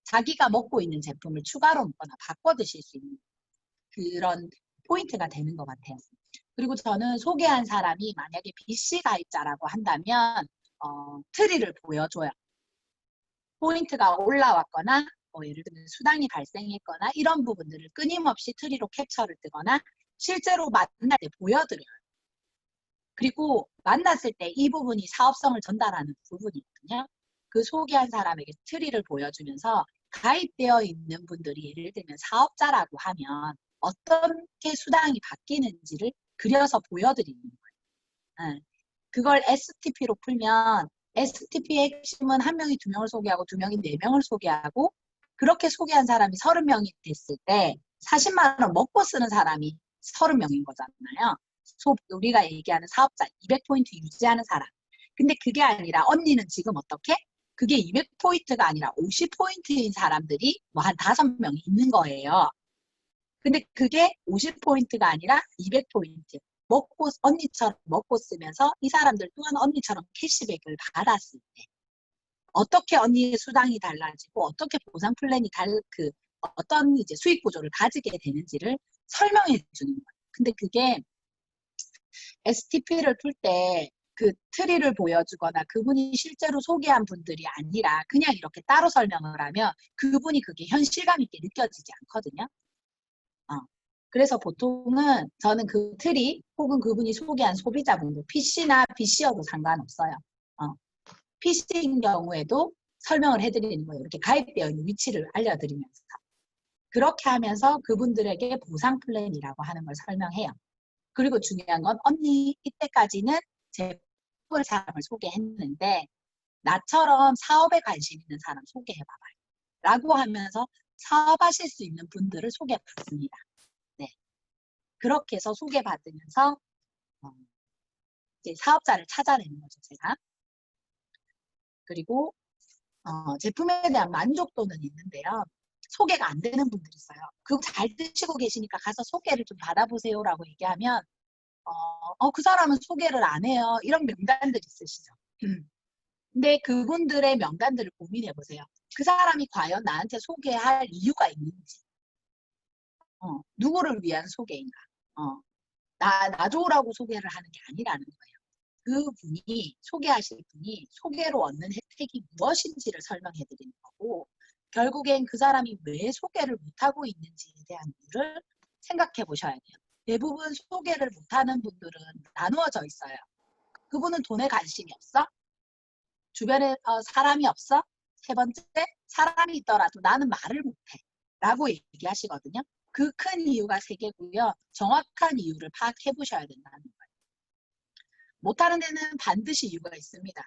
자기가 먹고 있는 제품을 추가로 먹거나 바꿔 드실 수 있는 그런 포인트가 되는 것 같아요. 그리고 저는 소개한 사람이 만약에 BC 가입자라고 한다면 트리를 보여줘요. 포인트가 올라왔거나 예를 들면 수당이 발생했거나 이런 부분들을 끊임없이 트리로 캡처를 뜨거나 실제로 만날 때 보여드려요. 그리고 만났을 때 이 부분이 사업성을 전달하는 부분이거든요. 그 소개한 사람에게 트리를 보여주면서 가입되어 있는 분들이 예를 들면 사업자라고 하면 어떻게 수당이 바뀌는지를 그려서 보여드리는 거예요. 그걸 STP로 풀면 STP의 핵심은 한 명이 2명을 소개하고 2명이 4명을 소개하고 그렇게 소개한 사람이 30명이 됐을 때 40만 원 먹고 쓰는 사람이 30명인 거잖아요. 우리가 얘기하는 사업자 200포인트 유지하는 사람. 근데 그게 아니라 언니는 지금 어떻게? 그게 200포인트가 아니라 50포인트인 사람들이 뭐 한 5명이 있는 거예요. 근데 그게 50포인트가 아니라 200포인트. 언니처럼 먹고 쓰면서 이 사람들 또한 언니처럼 캐시백을 받았을 때 어떻게 언니의 수당이 달라지고 어떻게 보상 플랜이 어떤 이제 수익 구조를 가지게 되는지를 설명해 주는 거예요. 근데 그게 STP를 풀 때 그 트리를 보여주거나 그분이 실제로 소개한 분들이 아니라 그냥 이렇게 따로 설명을 하면 그분이 그게 현실감 있게 느껴지지 않거든요. 그래서 보통은 저는 그 트리 혹은 그분이 소개한 소비자분들 PC나 BC여도 상관없어요. PC인 경우에도 설명을 해드리는 거예요. 이렇게 가입되어 있는 위치를 알려드리면서. 그렇게 하면서 그분들에게 보상 플랜이라고 하는 걸 설명해요. 그리고 중요한 건 언니 이때까지는 제품을 사람을 소개했는데 나처럼 사업에 관심 있는 사람 소개해봐봐요. 라고 하면서 사업하실 수 있는 분들을 소개받습니다. 네. 그렇게 해서 소개받으면서 이제 사업자를 찾아내는 거죠, 제가. 그리고 제품에 대한 만족도는 있는데요. 소개가 안 되는 분들이 있어요. 그거 잘 드시고 계시니까 가서 소개를 좀 받아보세요라고 얘기하면 그 사람은 소개를 안 해요. 이런 명단들이 있으시죠. 근데 그분들의 명단들을 고민해 보세요. 그 사람이 과연 나한테 소개할 이유가 있는지, 누구를 위한 소개인가, 나 좋으라고 소개를 하는 게 아니라는 거예요. 그분이 소개하실 분이 소개로 얻는 혜택이 무엇인지를 설명해 드리는 거고 결국엔 그 사람이 왜 소개를 못하고 있는지에 대한 이유를 생각해 보셔야 돼요. 대부분 소개를 못하는 분들은 나누어져 있어요. 그분은 돈에 관심이 없어? 주변에 사람이 없어? 세 번째, 사람이 있더라도 나는 말을 못해 라고 얘기하시거든요. 그 큰 이유가 3개고요. 정확한 이유를 파악해 보셔야 된다는 거예요. 못하는 데는 반드시 이유가 있습니다.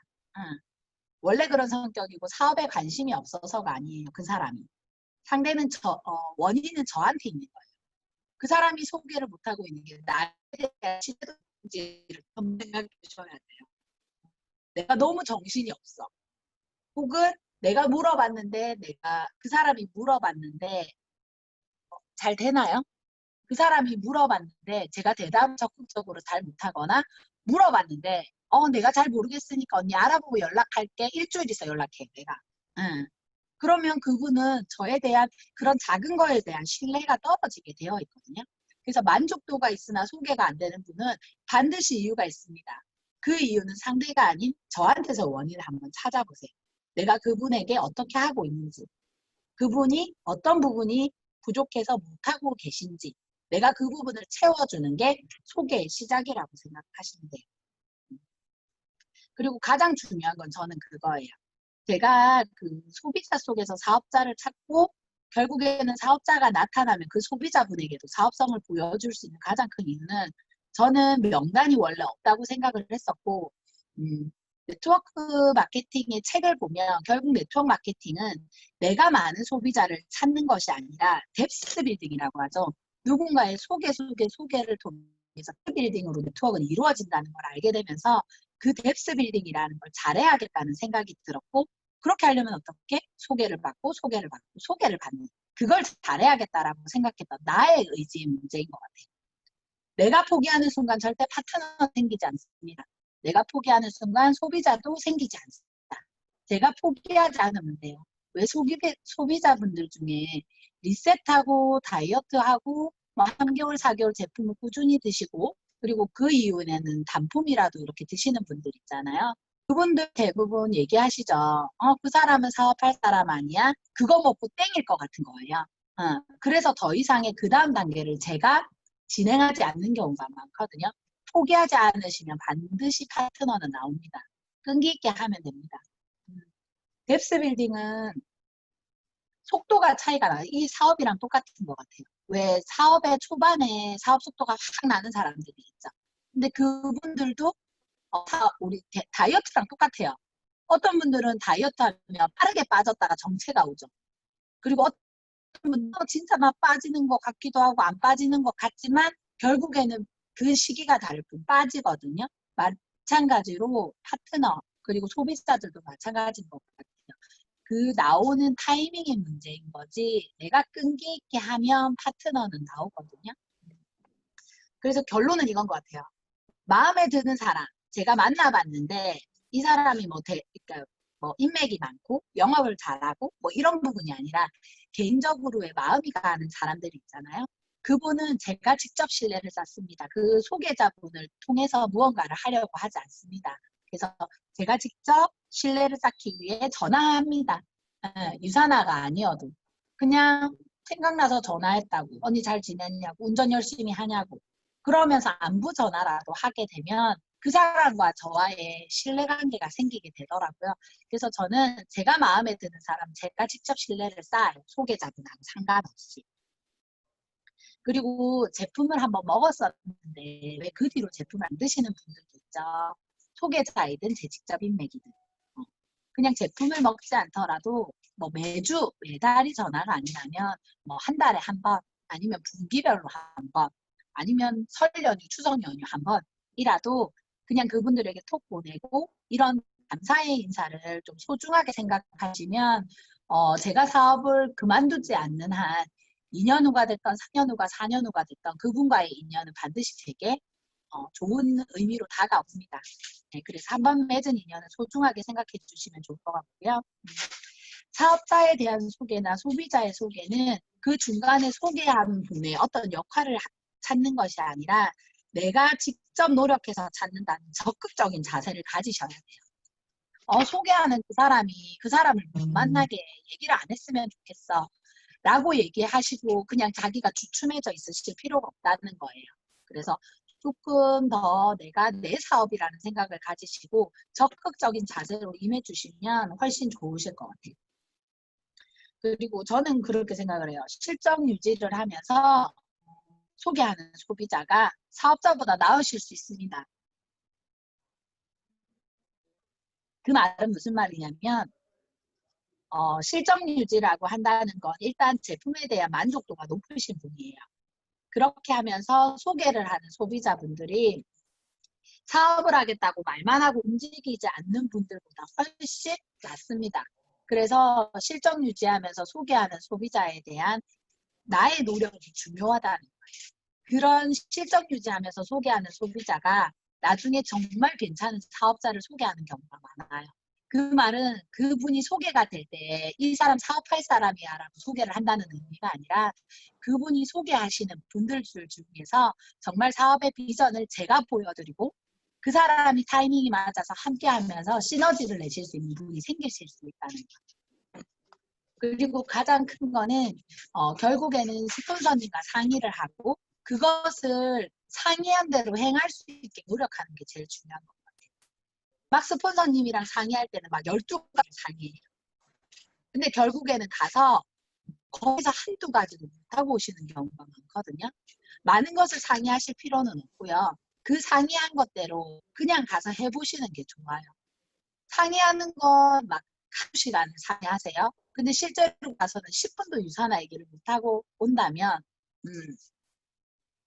원래 그런 성격이고 사업에 관심이 없어서가 아니에요. 그 사람이. 상대는 원인은 저한테 있는 거예요. 그 사람이 소개를 못하고 있는 게 나에 대한 신뢰도인지를 좀 생각해 주셔야 돼요. 내가 너무 정신이 없어. 혹은 내가 물어봤는데 그 사람이 물어봤는데 잘 되나요? 그 사람이 물어봤는데 제가 대답 적극적으로 잘 못하거나 물어봤는데 내가 잘 모르겠으니까 언니 알아보고 연락할게. 일주일 있어 연락해 내가. 그러면 그분은 저에 대한 그런 작은 거에 대한 신뢰가 떨어지게 되어 있거든요. 그래서 만족도가 있으나 소개가 안 되는 분은 반드시 이유가 있습니다. 그 이유는 상대가 아닌 저한테서 원인을 한번 찾아보세요. 내가 그분에게 어떻게 하고 있는지, 그분이 어떤 부분이 부족해서 못하고 계신지, 내가 그 부분을 채워주는 게 소개의 시작이라고 생각하시면 돼요. 그리고 가장 중요한 건 저는 그거예요. 제가 그 소비자 속에서 사업자를 찾고 결국에는 사업자가 나타나면 그 소비자분에게도 사업성을 보여줄 수 있는 가장 큰 이유는 저는 명단이 원래 없다고 생각을 했었고 네트워크 마케팅의 책을 보면 결국 네트워크 마케팅은 내가 많은 소비자를 찾는 것이 아니라 뎁스 빌딩이라고 하죠. 누군가의 소개를 통해서 그 빌딩으로 네트워크는 이루어진다는 걸 알게 되면서 그 뎁스 빌딩이라는 걸 잘해야겠다는 생각이 들었고 그렇게 하려면 어떻게? 소개를 받고 소개를 받는 그걸 잘해야겠다라고 생각했던 나의 의지의 문제인 것 같아요. 내가 포기하는 순간 절대 파트너가 생기지 않습니다. 내가 포기하는 순간 소비자도 생기지 않습니다. 제가 포기하지 않으면 돼요. 왜 소비자분들 중에 리셋하고 다이어트하고 뭐 3개월, 4개월 제품을 꾸준히 드시고 그리고 그 이후에는 단품이라도 이렇게 드시는 분들 있잖아요. 그분들 대부분 얘기하시죠. 그 사람은 사업할 사람 아니야? 그거 먹고 땡일 것 같은 거예요. 그래서 더 이상의 그 다음 단계를 제가 진행하지 않는 경우가 많거든요. 포기하지 않으시면 반드시 파트너는 나옵니다. 끈기 있게 하면 됩니다. 뎁스 빌딩은 속도가 차이가 나요. 이 사업이랑 똑같은 것 같아요. 왜 사업의 초반에 사업 속도가 확 나는 사람들이 있죠. 근데 그분들도 우리 다이어트랑 똑같아요. 어떤 분들은 다이어트 하면 빠르게 빠졌다가 정체가 오죠. 그리고 어떤 분들은 진짜 막 빠지는 것 같기도 하고 안 빠지는 것 같지만 결국에는 그 시기가 다를 뿐 빠지거든요. 마찬가지로 파트너 그리고 소비자들도 마찬가지인 것 같아요. 그 나오는 타이밍의 문제인 거지 내가 끈기 있게 하면 파트너는 나오거든요. 그래서 결론은 이건 것 같아요. 마음에 드는 사람 제가 만나봤는데 이 사람이 그러니까 인맥이 많고 영업을 잘하고 뭐 이런 부분이 아니라 개인적으로의 마음이 가는 사람들이 있잖아요. 그분은 제가 직접 신뢰를 쌓습니다. 그 소개자분을 통해서 무언가를 하려고 하지 않습니다. 그래서 제가 직접 신뢰를 쌓기 위해 전화합니다. 유산화가 아니어도 그냥 생각나서 전화했다고 언니 잘 지냈냐고 운전 열심히 하냐고 그러면서 안부 전화라도 하게 되면 그 사람과 저와의 신뢰관계가 생기게 되더라고요. 그래서 저는 제가 마음에 드는 사람 제가 직접 신뢰를 쌓아요. 소개자분하고 상관없이. 그리고 제품을 한번 먹었었는데 왜 그 뒤로 제품을 안 드시는 분들도 있죠. 소개자이든 제 직접 인맥이든. 그냥 제품을 먹지 않더라도 뭐 매주 매달이 전화가 아니라면 뭐 한 달에 한 번 아니면 분기별로 한 번 아니면 설 연휴 추석 연휴 한 번이라도 그냥 그분들에게 톡 보내고 이런 감사의 인사를 좀 소중하게 생각하시면 제가 사업을 그만두지 않는 한 2년 후가 됐던 3년 후가 4년 후가 됐던 그분과의 인연은 반드시 제게 좋은 의미로 다가옵니다. 네, 그래서 한번 맺은 인연은 소중하게 생각해 주시면 좋을 것 같고요. 사업자에 대한 소개나 소비자의 소개는 그 중간에 소개하는 분의 어떤 역할을 찾는 것이 아니라 내가 직접 노력해서 찾는다는 적극적인 자세를 가지셔야 돼요. 소개하는 그 사람이 그 사람을 못 만나게 얘기를 안 했으면 좋겠어 라고 얘기하시고 그냥 자기가 주춤해져 있으실 필요가 없다는 거예요. 그래서 조금 더 내가 내 사업이라는 생각을 가지시고 적극적인 자세로 임해주시면 훨씬 좋으실 것 같아요. 그리고 저는 그렇게 생각을 해요. 실적 유지를 하면서 소개하는 소비자가 사업자보다 나으실 수 있습니다. 그 말은 무슨 말이냐면 실적 유지라고 한다는 건 일단 제품에 대한 만족도가 높으신 분이에요. 그렇게 하면서 소개를 하는 소비자분들이 사업을 하겠다고 말만 하고 움직이지 않는 분들보다 훨씬 낫습니다. 그래서 실적 유지하면서 소개하는 소비자에 대한 나의 노력이 중요하다는 거예요. 그런 실적 유지하면서 소개하는 소비자가 나중에 정말 괜찮은 사업자를 소개하는 경우가 많아요. 그 말은 그분이 소개가 될 때 이 사람 사업할 사람이야 라고 소개를 한다는 의미가 아니라 그분이 소개하시는 분들 중에서 정말 사업의 비전을 제가 보여드리고 그 사람이 타이밍이 맞아서 함께 하면서 시너지를 내실 수 있는 부분이 생기실 수 있다는 거. 그리고 가장 큰 거는 결국에는 스폰서님과 상의를 하고 그것을 상의한 대로 행할 수 있게 노력하는 게 제일 중요한 것 같아요. 막 스폰서님이랑 상의할 때는 막 12가지 상의해요. 근데 결국에는 가서 거기서 한두 가지도 못하고 오시는 경우가 많거든요. 많은 것을 상의하실 필요는 없고요. 그 상의한 것대로 그냥 가서 해보시는 게 좋아요. 상의하는 건 막 하루 시간을 상의하세요. 근데 실제로 가서는 10분도 유사나 얘기를 못하고 온다면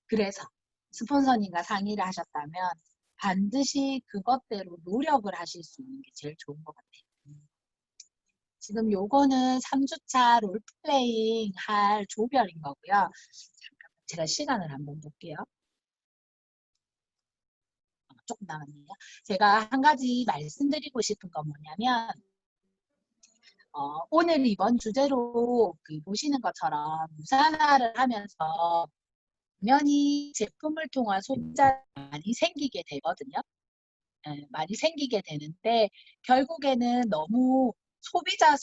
그래서 스폰서님과 상의를 하셨다면 반드시 그것대로 노력을 하실 수 있는 게 제일 좋은 것 같아요. 지금 요거는 3주차 롤플레잉 할 조별인 거고요. 잠깐만 제가 시간을 한번 볼게요. 조금 남았네요. 제가 한 가지 말씀드리고 싶은 건 뭐냐면 오늘 이번 주제로 보시는 것처럼 무산화를 하면서 당연히 제품을 통한 소비자가 많이 생기게 되거든요. 많이 생기게 되는데 결국에는 너무 그러니까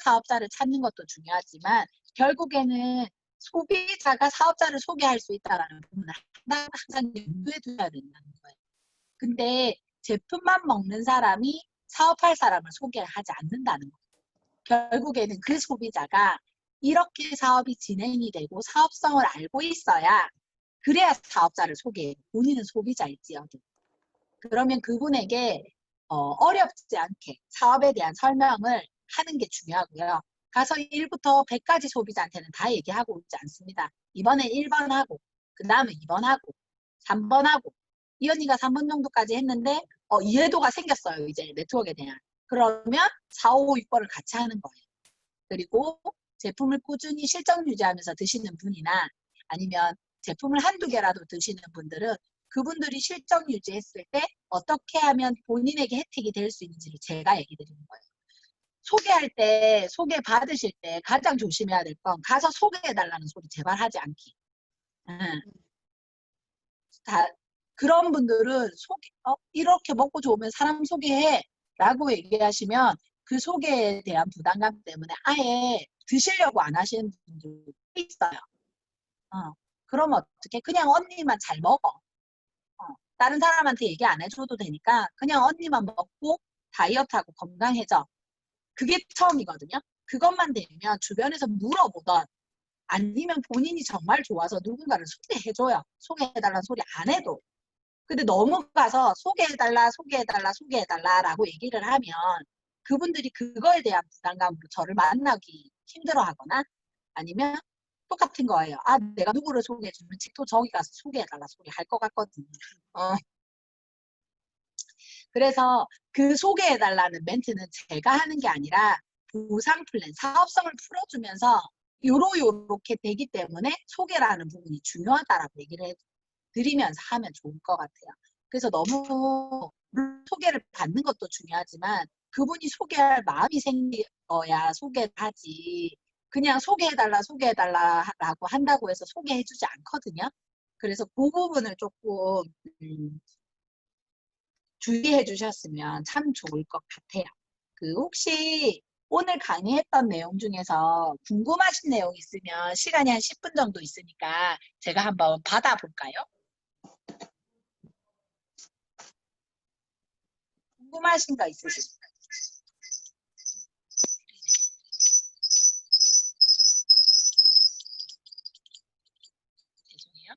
사업자를 찾는 것도 중요하지만 결국에는 소비자가 사업자를 소개할 수 있다는 부분을 항상 염두에 두셔야 된다는 거예요. 근데 제품만 먹는 사람이 사업할 사람을 소개를 하지 않는다는 거예요. 결국에는 그 소비자가 이렇게 사업이 진행이 되고 사업성을 알고 있어야 그래야 사업자를 소개해요. 본인은 소비자일지어도. 그러면 그분에게 어렵지 않게 사업에 대한 설명을 하는 게 중요하고요. 가서 1부터 100까지 소비자한테는 다 얘기하고 있지 않습니다. 이번에 1번 하고 그 다음에 2번 하고 3번 하고 이 언니가 3번 정도까지 했는데 이해도가 생겼어요. 이제 네트워크에 대한. 그러면 4, 5, 6번을 같이 하는 거예요. 그리고 제품을 꾸준히 실적 유지하면서 드시는 분이나 아니면 제품을 한두 개라도 드시는 분들은 그분들이 실적 유지했을 때 어떻게 하면 본인에게 혜택이 될 수 있는지를 제가 얘기 드리는 거예요. 소개할 때, 소개 받으실 때 가장 조심해야 될 건 가서 소개해달라는 소리 제발 하지 않기. 그런 분들은 이렇게 먹고 좋으면 사람 소개해 라고 얘기하시면 그 소개에 대한 부담감 때문에 아예 드시려고 안 하시는 분들도 있어요. 그러면 어떻게? 그냥 언니만 잘 먹어. 다른 사람한테 얘기 안 해줘도 되니까 그냥 언니만 먹고 다이어트하고 건강해져. 그게 처음이거든요. 그것만 되면 주변에서 물어보던 아니면 본인이 정말 좋아서 누군가를 소개해줘요. 소개해달라는 소리 안 해도. 근데 너무 가서 소개해달라라고 얘기를 하면 그분들이 그거에 대한 부담감으로 저를 만나기 힘들어하거나 아니면 똑같은 거예요. 내가 누구를 소개해주면 또 저기 가서 소개해달라 소리 할 것 같거든요. 그래서 그 소개해달라는 멘트는 제가 하는 게 아니라 보상 플랜, 사업성을 풀어주면서 요렇게 되기 때문에 소개라는 부분이 중요하다라고 얘기를 드리면서 하면 좋을 것 같아요. 그래서 너무 소개를 받는 것도 중요하지만 그분이 소개할 마음이 생겨야 소개를 하지 그냥 소개해달라라고 한다고 해서 소개해주지 않거든요. 그래서 그 부분을 조금 주의해 주셨으면 참 좋을 것 같아요. 혹시 오늘 강의했던 내용 중에서 궁금하신 내용 있으면 시간이 한 10분 정도 있으니까 제가 한번 받아볼까요? 궁금하신 거 있으실까요? 죄송해요.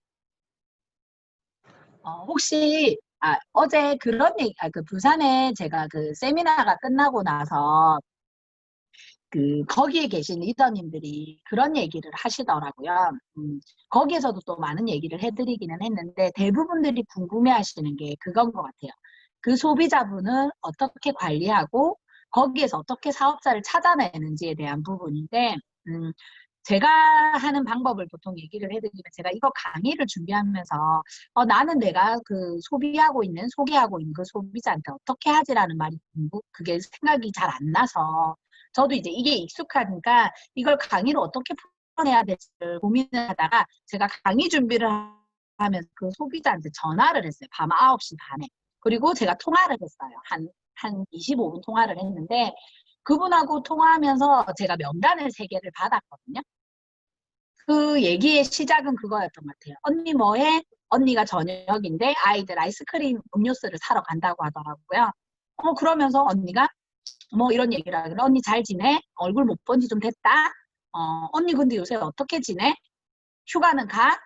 혹시 어제 그런 얘기, 부산에 제가 세미나가 끝나고 나서 거기에 계신 리더님들이 그런 얘기를 하시더라고요. 거기에서도 또 많은 얘기를 해드리기는 했는데 대부분들이 궁금해하시는 게 그건 것 같아요. 그 소비자분을 어떻게 관리하고 거기에서 어떻게 사업자를 찾아내는지에 대한 부분인데 제가 하는 방법을 보통 얘기를 해드리면 제가 이거 강의를 준비하면서 나는 내가 소개하고 있는 그 소비자한테 어떻게 하지라는 말이 그게 생각이 잘 안 나서 저도 이제 이게 익숙하니까 이걸 강의로 어떻게 풀어내야 될지 고민을 하다가 제가 강의 준비를 하면서 그 소비자한테 전화를 했어요. 밤 9시 반에. 그리고 제가 통화를 했어요. 한 25분 통화를 했는데 그분하고 통화하면서 제가 명단을 3개를 받았거든요. 그 얘기의 시작은 그거였던 것 같아요. 언니 뭐해? 언니가 저녁인데 아이들 아이스크림 음료수를 사러 간다고 하더라고요. 그러면서 언니가 뭐 이런 얘기를 하길래 언니 잘 지내? 얼굴 못 본 지 좀 됐다? 언니 근데 요새 어떻게 지내? 휴가는 가?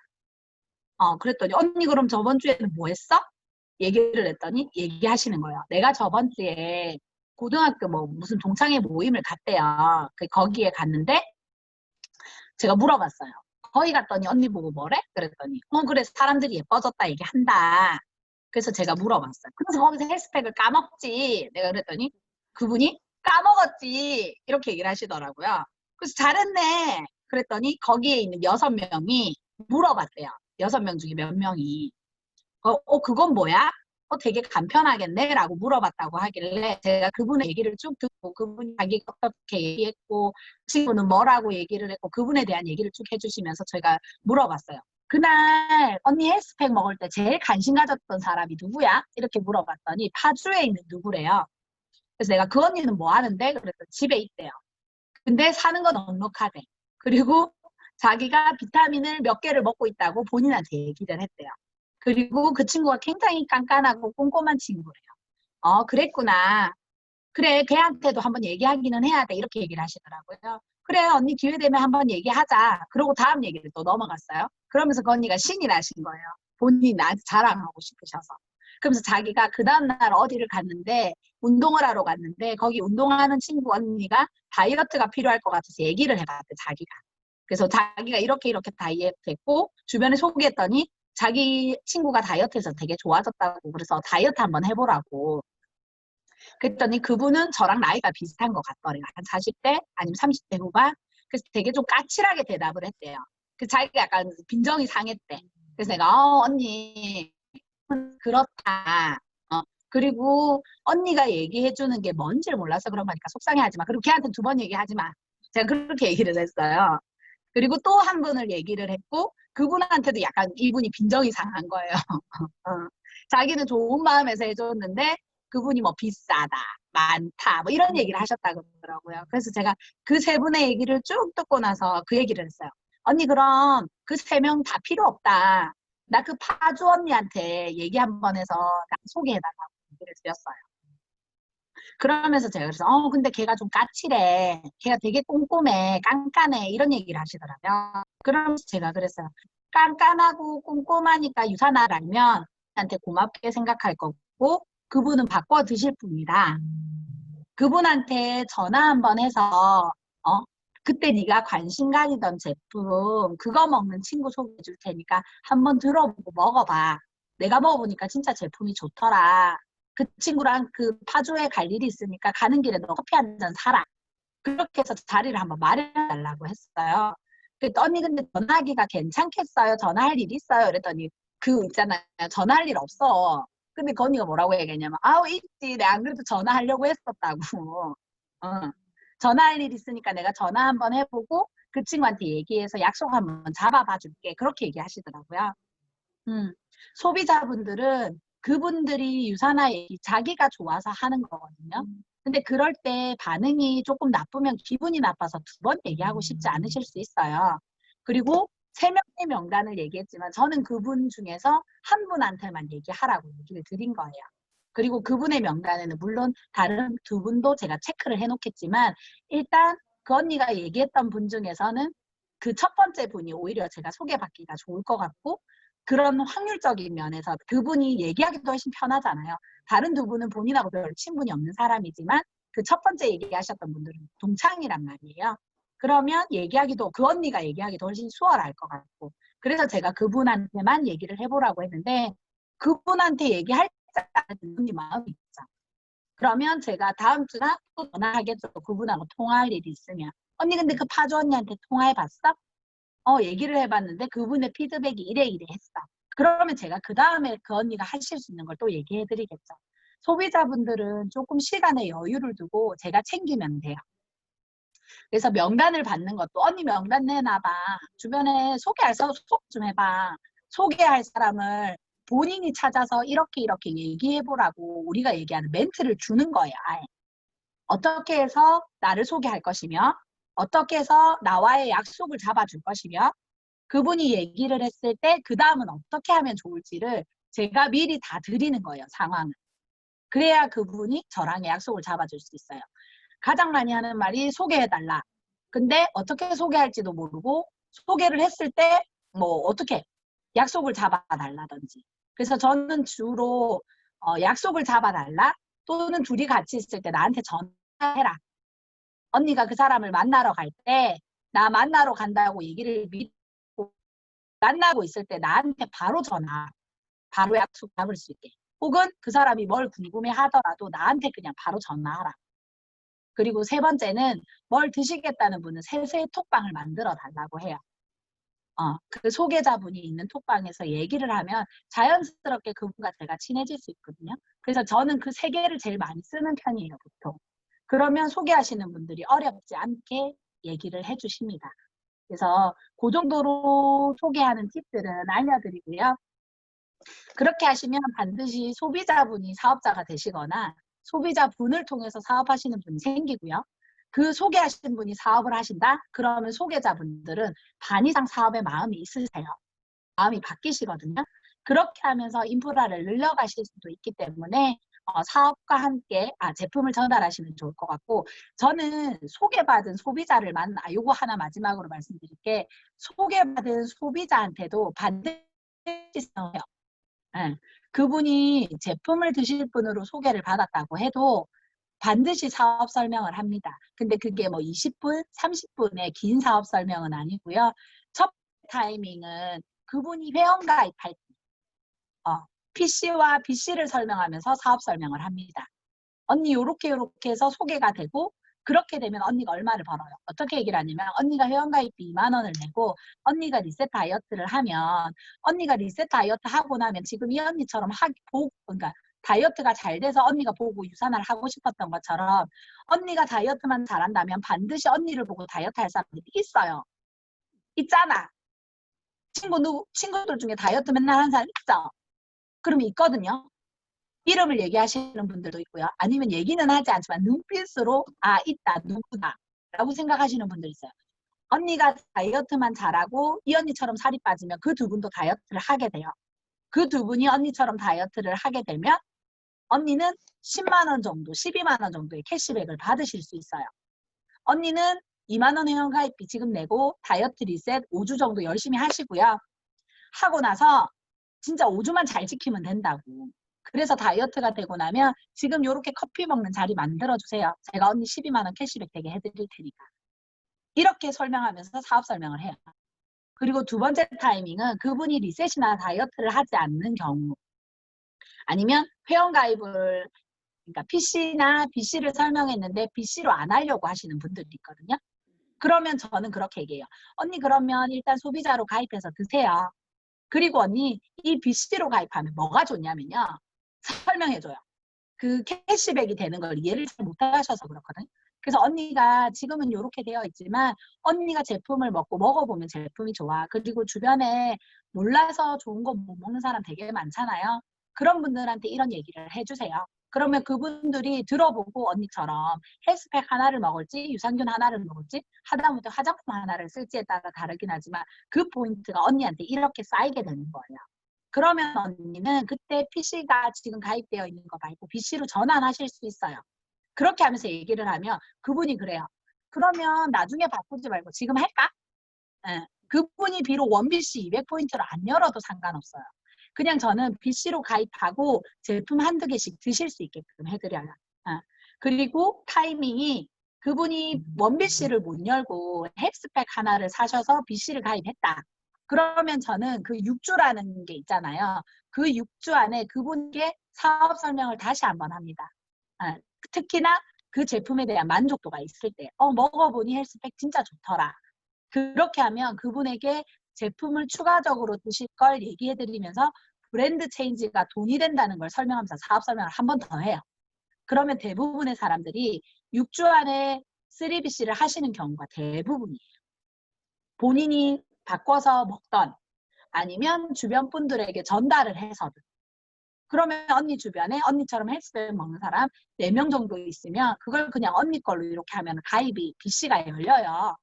그랬더니 언니 그럼 저번 주에는 뭐 했어? 얘기를 했더니 얘기하시는 거예요. 내가 저번 주에 고등학교 뭐 무슨 동창회 모임을 갔대요. 거기에 갔는데 제가 물어봤어요. 거기 갔더니 언니 보고 뭐래? 그랬더니 그래 사람들이 예뻐졌다 얘기한다. 그래서 제가 물어봤어요. 그래서 거기서 헬스팩을 까먹지. 내가 그랬더니 그분이 까먹었지. 이렇게 얘기를 하시더라고요. 그래서 잘했네. 그랬더니 거기에 있는 6명이 물어봤대요. 6명 중에 몇 명이. 그건 뭐야? 되게 간편하겠네? 라고 물어봤다고 하길래 제가 그분의 얘기를 쭉 듣고 그분이 자기가 어떻게 얘기했고 친구는 뭐라고 얘기를 했고 그분에 대한 얘기를 쭉 해주시면서 제가 물어봤어요. 그날 언니 헬스팩 먹을 때 제일 관심 가졌던 사람이 누구야? 이렇게 물어봤더니 파주에 있는 누구래요. 그래서 내가 그 언니는 뭐 하는데? 그랬더니 집에 있대요. 근데 사는 건 넉넉하대. 그리고 자기가 비타민을 몇 개를 먹고 있다고 본인한테 얘기를 했대요. 그리고 그 친구가 굉장히 깐깐하고 꼼꼼한 친구래요. 그랬구나. 그래, 걔한테도 한번 얘기하기는 해야 돼. 이렇게 얘기를 하시더라고요. 그래, 언니 기회 되면 한번 얘기하자. 그러고 다음 얘기를 또 넘어갔어요. 그러면서 그 언니가 신이 나신 거예요. 본인이 나한테 자랑하고 싶으셔서. 그러면서 자기가 그 다음날 어디를 갔는데 운동을 하러 갔는데 거기 운동하는 친구 언니가 다이어트가 필요할 것 같아서 얘기를 해봤대, 자기가. 그래서 자기가 이렇게 다이어트 했고 주변에 소개했더니 자기 친구가 다이어트해서 되게 좋아졌다고 그래서 다이어트 한번 해보라고. 그랬더니 그분은 저랑 나이가 비슷한 것 같더래요. 한 40대 아니면 30대 후반. 그래서 되게 좀 까칠하게 대답을 했대요. 그래서 자기가 약간 빈정이 상했대. 그래서 내가 언니 그렇다. 그리고 언니가 얘기해주는 게 뭔지를 몰라서 그런 거니까 속상해하지 마. 그리고 걔한테 2번 얘기하지 마. 제가 그렇게 얘기를 했어요. 그리고 또 한 분을 얘기를 했고 그분한테도 약간 이분이 빈정이 상한 거예요. 자기는 좋은 마음에서 해줬는데 그분이 뭐 비싸다, 많다, 뭐 이런 얘기를 하셨다고 그러더라고요. 그래서 제가 그 3분의 얘기를 쭉 듣고 나서 그 얘기를 했어요. 언니 그럼 그 3명 다 필요 없다. 나 그 파주 언니한테 얘기 한번 해서 나 소개해달라고 얘기를 드렸어요. 그러면서 제가 그래서 근데 걔가 좀 까칠해. 걔가 되게 꼼꼼해. 깐깐해. 이런 얘기를 하시더라고요. 그러면서 제가 그랬어요. 깐깐하고 꼼꼼하니까 유산알 알면 나한테 고맙게 생각할 거고 그분은 바꿔 드실 분이다. 그분한테 전화 한번 해서 그때 네가 관심 가지던 제품 그거 먹는 친구 소개해 줄 테니까 한번 들어보고 먹어봐. 내가 먹어보니까 진짜 제품이 좋더라. 그 친구랑 그 파주에 갈 일이 있으니까 가는 길에 너 커피 한 잔 사라. 그렇게 해서 자리를 한번 마련해달라고 했어요. 그랬더니 언니 근데 전화하기가 괜찮겠어요? 전화할 일 있어요? 그랬더니 그 있잖아요. 전화할 일 없어. 근데 그 언니가 뭐라고 얘기했냐면 아우 있지. 내가 안 그래도 전화하려고 했었다고. 전화할 일 있으니까 내가 전화 한번 해보고 그 친구한테 얘기해서 약속 한번 잡아봐 줄게. 그렇게 얘기하시더라고요. 소비자분들은 그분들이 유산화 얘기 자기가 좋아서 하는 거거든요. 근데 그럴 때 반응이 조금 나쁘면 기분이 나빠서 2번 얘기하고 싶지 않으실 수 있어요. 그리고 3명의 명단을 얘기했지만 저는 그분 중에서 한 분한테만 얘기하라고 얘기를 드린 거예요. 그리고 그분의 명단에는 물론 다른 2분도 제가 체크를 해놓겠지만 일단 그 언니가 얘기했던 분 중에서는 그 첫 번째 분이 오히려 제가 소개받기가 좋을 것 같고 그런 확률적인 면에서 그분이 얘기하기도 훨씬 편하잖아요. 다른 2분은 본인하고 별 친분이 없는 사람이지만 그 첫 번째 얘기하셨던 분들은 동창이란 말이에요. 그러면 얘기하기도 그 언니가 얘기하기도 훨씬 수월할 것 같고 그래서 제가 그분한테만 얘기를 해보라고 했는데 그분한테 얘기할 때 마음이 있죠. 그러면 제가 다음 주나 또 전화하겠죠. 그분하고 통화할 일이 있으면 언니 근데 그 파주 언니한테 통화해봤어? 얘기를 해봤는데 그분의 피드백이 이래 했어. 그러면 제가 그 다음에 그 언니가 하실 수 있는 걸 또 얘기해드리겠죠. 소비자분들은 조금 시간에 여유를 두고 제가 챙기면 돼요. 그래서 명단을 받는 것도 언니 명단 내놔봐. 주변에 소개할 서 소개 좀 해봐. 소개할 사람을 본인이 찾아서 이렇게 얘기해보라고 우리가 얘기하는 멘트를 주는 거예요. 아예. 어떻게 해서 나를 소개할 것이며 어떻게 해서 나와의 약속을 잡아줄 것이며 그분이 얘기를 했을 때 그 다음은 어떻게 하면 좋을지를 제가 미리 다 드리는 거예요. 상황을. 그래야 그분이 저랑 약속을 잡아줄 수 있어요. 가장 많이 하는 말이 소개해달라. 근데 어떻게 소개할지도 모르고 소개를 했을 때 뭐 어떻게 약속을 잡아달라든지. 그래서 저는 주로 약속을 잡아달라 또는 둘이 같이 있을 때 나한테 전화해라. 언니가 그 사람을 만나러 갈 때 나 만나러 간다고 얘기를 믿고 만나고 있을 때 나한테 바로 전화, 바로 약속 잡을 수 있게. 혹은 그 사람이 뭘 궁금해 하더라도 나한테 그냥 바로 전화하라. 그리고 세 번째는 뭘 드시겠다는 분은 세세의 톡방을 만들어 달라고 해요. 그 소개자분이 있는 톡방에서 얘기를 하면 자연스럽게 그분과 제가 친해질 수 있거든요. 그래서 저는 그 세 개를 제일 많이 쓰는 편이에요, 보통. 그러면 소개하시는 분들이 어렵지 않게 얘기를 해주십니다. 그래서 그 정도로 소개하는 팁들은 알려드리고요. 그렇게 하시면 반드시 소비자분이 사업자가 되시거나 소비자분을 통해서 사업하시는 분이 생기고요. 그 소개하신 분이 사업을 하신다? 그러면 소개자분들은 반 이상 사업에 마음이 있으세요. 마음이 바뀌시거든요. 그렇게 하면서 인프라를 늘려가실 수도 있기 때문에 사업과 함께 제품을 전달하시면 좋을 것 같고, 저는 소개받은 소비자를 요거 하나 마지막으로 말씀드릴게, 소개받은 소비자한테도 반드시 해요. 그분이 제품을 드실 분으로 소개를 받았다고 해도 반드시 사업 설명을 합니다. 근데 그게 뭐 20분, 30분의 긴 사업 설명은 아니고요. 첫 타이밍은 그분이 회원가입할 때 PC와 BC를 설명하면서 사업 설명을 합니다. 언니 요렇게 해서 소개가 되고 그렇게 되면 언니가 얼마를 벌어요. 어떻게 얘기를 하냐면 언니가 회원가입비 2만 원을 내고 언니가 리셋 다이어트를 하면 언니가 리셋 다이어트 하고 나면 지금 이 언니처럼 그러니까 다이어트가 잘 돼서 언니가 보고 유산화를 하고 싶었던 것처럼 언니가 다이어트만 잘한다면 반드시 언니를 보고 다이어트 할 사람들이 있어요. 있잖아. 친구들 중에 다이어트 맨날 하는 사람 있죠? 그럼 있거든요. 이름을 얘기하시는 분들도 있고요. 아니면 얘기는 하지 않지만 눈빛으로 있다, 누구다 라고 생각하시는 분들 있어요. 언니가 다이어트만 잘하고 이 언니처럼 살이 빠지면 그 두 분도 다이어트를 하게 돼요. 그 두 분이 언니처럼 다이어트를 하게 되면 언니는 10만 원 정도, 12만 원 정도의 캐시백을 받으실 수 있어요. 언니는 2만 원 회원가입비 지금 내고 다이어트 리셋 5주 정도 열심히 하시고요. 하고 나서 진짜 5주만 잘 지키면 된다고. 그래서 다이어트가 되고 나면 지금 이렇게 커피 먹는 자리 만들어주세요. 제가 언니 12만 원 캐시백 되게 해드릴 테니까. 이렇게 설명하면서 사업 설명을 해요. 그리고 두 번째 타이밍은 그분이 리셋이나 다이어트를 하지 않는 경우 아니면 회원가입을 그러니까 PC나 BC를 설명했는데 BC로 안 하려고 하시는 분들이 있거든요. 그러면 저는 그렇게 얘기해요. 언니 그러면 일단 소비자로 가입해서 드세요. 그리고 언니 이 BC로 가입하면 뭐가 좋냐면요. 설명해줘요. 그 캐시백이 되는 걸 이해를 잘 못하셔서 그렇거든요. 그래서 언니가 지금은 이렇게 되어 있지만 언니가 제품을 먹어보면 제품이 좋아. 그리고 주변에 몰라서 좋은 거 못 먹는 사람 되게 많잖아요. 그런 분들한테 이런 얘기를 해주세요. 그러면 그분들이 들어보고 언니처럼 헬스팩 하나를 먹을지 유산균 하나를 먹을지 하다못해 화장품 하나를 쓸지에 따라 다르긴 하지만 그 포인트가 언니한테 이렇게 쌓이게 되는 거예요. 그러면 언니는 그때 PC가 지금 가입되어 있는 거 말고 BC로 전환하실 수 있어요. 그렇게 하면서 얘기를 하면 그분이 그래요. 그러면 나중에 바꾸지 말고 지금 할까? 그분이 비록 원 BC 200포인트를 안 열어도 상관없어요. 그냥 저는 BC로 가입하고 제품 한두 개씩 드실 수 있게끔 해드려요. 그리고 타이밍이 그분이 원 BC를 못 열고 헬스팩 하나를 사셔서 BC를 가입했다. 그러면 저는 그 6주라는 게 있잖아요. 그 6주 안에 그분께 사업 설명을 다시 한번 합니다. 특히나 그 제품에 대한 만족도가 있을 때 먹어보니 헬스팩 진짜 좋더라. 그렇게 하면 그분에게 제품을 추가적으로 드실 걸 얘기해드리면서 브랜드 체인지가 돈이 된다는 걸 설명하면서 사업 설명을 한 번 더 해요. 그러면 대부분의 사람들이 6주 안에 3BC를 하시는 경우가 대부분이에요. 본인이 바꿔서 먹던 아니면 주변 분들에게 전달을 해서든. 그러면 언니 주변에 언니처럼 헬스를 먹는 사람 4명 정도 있으면 그걸 그냥 언니 걸로 이렇게 하면 가입이 BC가 열려요.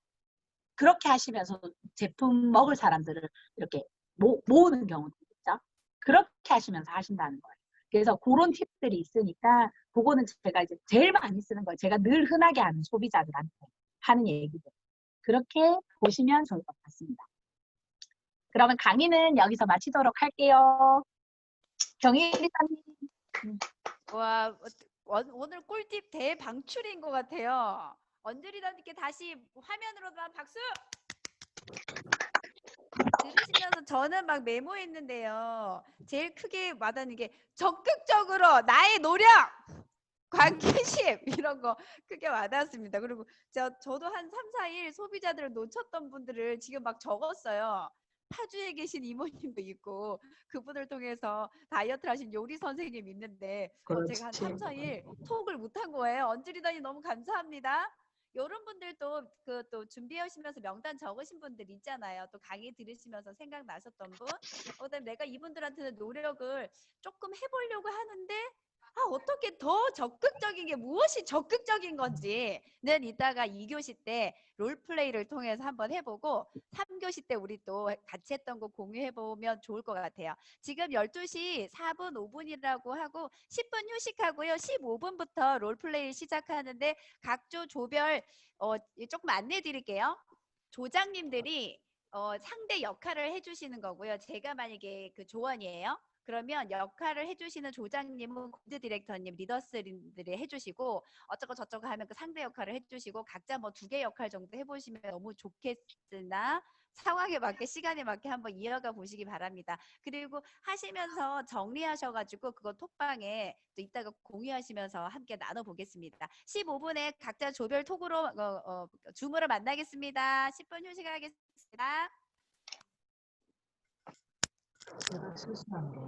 그렇게 하시면서 제품 먹을 사람들을 이렇게 모으는 경우도 있죠. 그렇게 하시면서 하신다는 거예요. 그래서 그런 팁들이 있으니까 그거는 제가 이제 제일 많이 쓰는 거예요. 제가 늘 흔하게 하는 소비자들한테 하는 얘기들. 그렇게 보시면 좋을 것 같습니다. 그러면 강의는 여기서 마치도록 할게요. 경희 리사님. 와, 오늘 꿀팁 대방출인 것 같아요. 언저리다님께 다시 화면으로만 박수! 들으시면서 저는 막 메모했는데요. 제일 크게 와닿는 게 적극적으로 나의 노력! 관계심! 이런 거 크게 와닿았습니다. 그리고 저도 한 3, 4일 소비자들을 놓쳤던 분들을 지금 막 적었어요. 파주에 계신 이모님도 있고 그분을 통해서 다이어트를 하신 요리 선생님 있는데 제가 한 3, 4일 톡을 못한 거예요. 언저리다니 너무 감사합니다. 이런 분들도 또 준비하시면서 명단 적으신 분들 있잖아요. 또 강의 들으시면서 생각나셨던 분. 그다음에 내가 이분들한테는 노력을 조금 해보려고 하는데 어떻게 더 적극적인 게 무엇이 적극적인 건지는 이따가 2교시 때 롤플레이를 통해서 한번 해보고 3교시 때 우리 또 같이 했던 거 공유해보면 좋을 것 같아요. 지금 12시 4분, 5분이라고 하고 10분 휴식하고요. 15분부터 롤플레이 시작하는데 각조 조별 조금 안내 드릴게요. 조장님들이 상대 역할을 해주시는 거고요. 제가 만약에 그 조언이에요. 그러면 역할을 해주시는 조장님은 골드 디렉터님, 리더스들이 해주시고 어쩌고 저쩌고 하면 그 상대 역할을 해주시고 각자 뭐 2개 역할 정도 해보시면 너무 좋겠으나 상황에 맞게 시간에 맞게 한번 이어가 보시기 바랍니다. 그리고 하시면서 정리하셔가지고 그거 톡방에 또 이따가 공유하시면서 함께 나눠보겠습니다. 15분에 각자 조별 톡으로 줌으로 만나겠습니다. 10분 휴식하겠습니다. 제가 실수한 게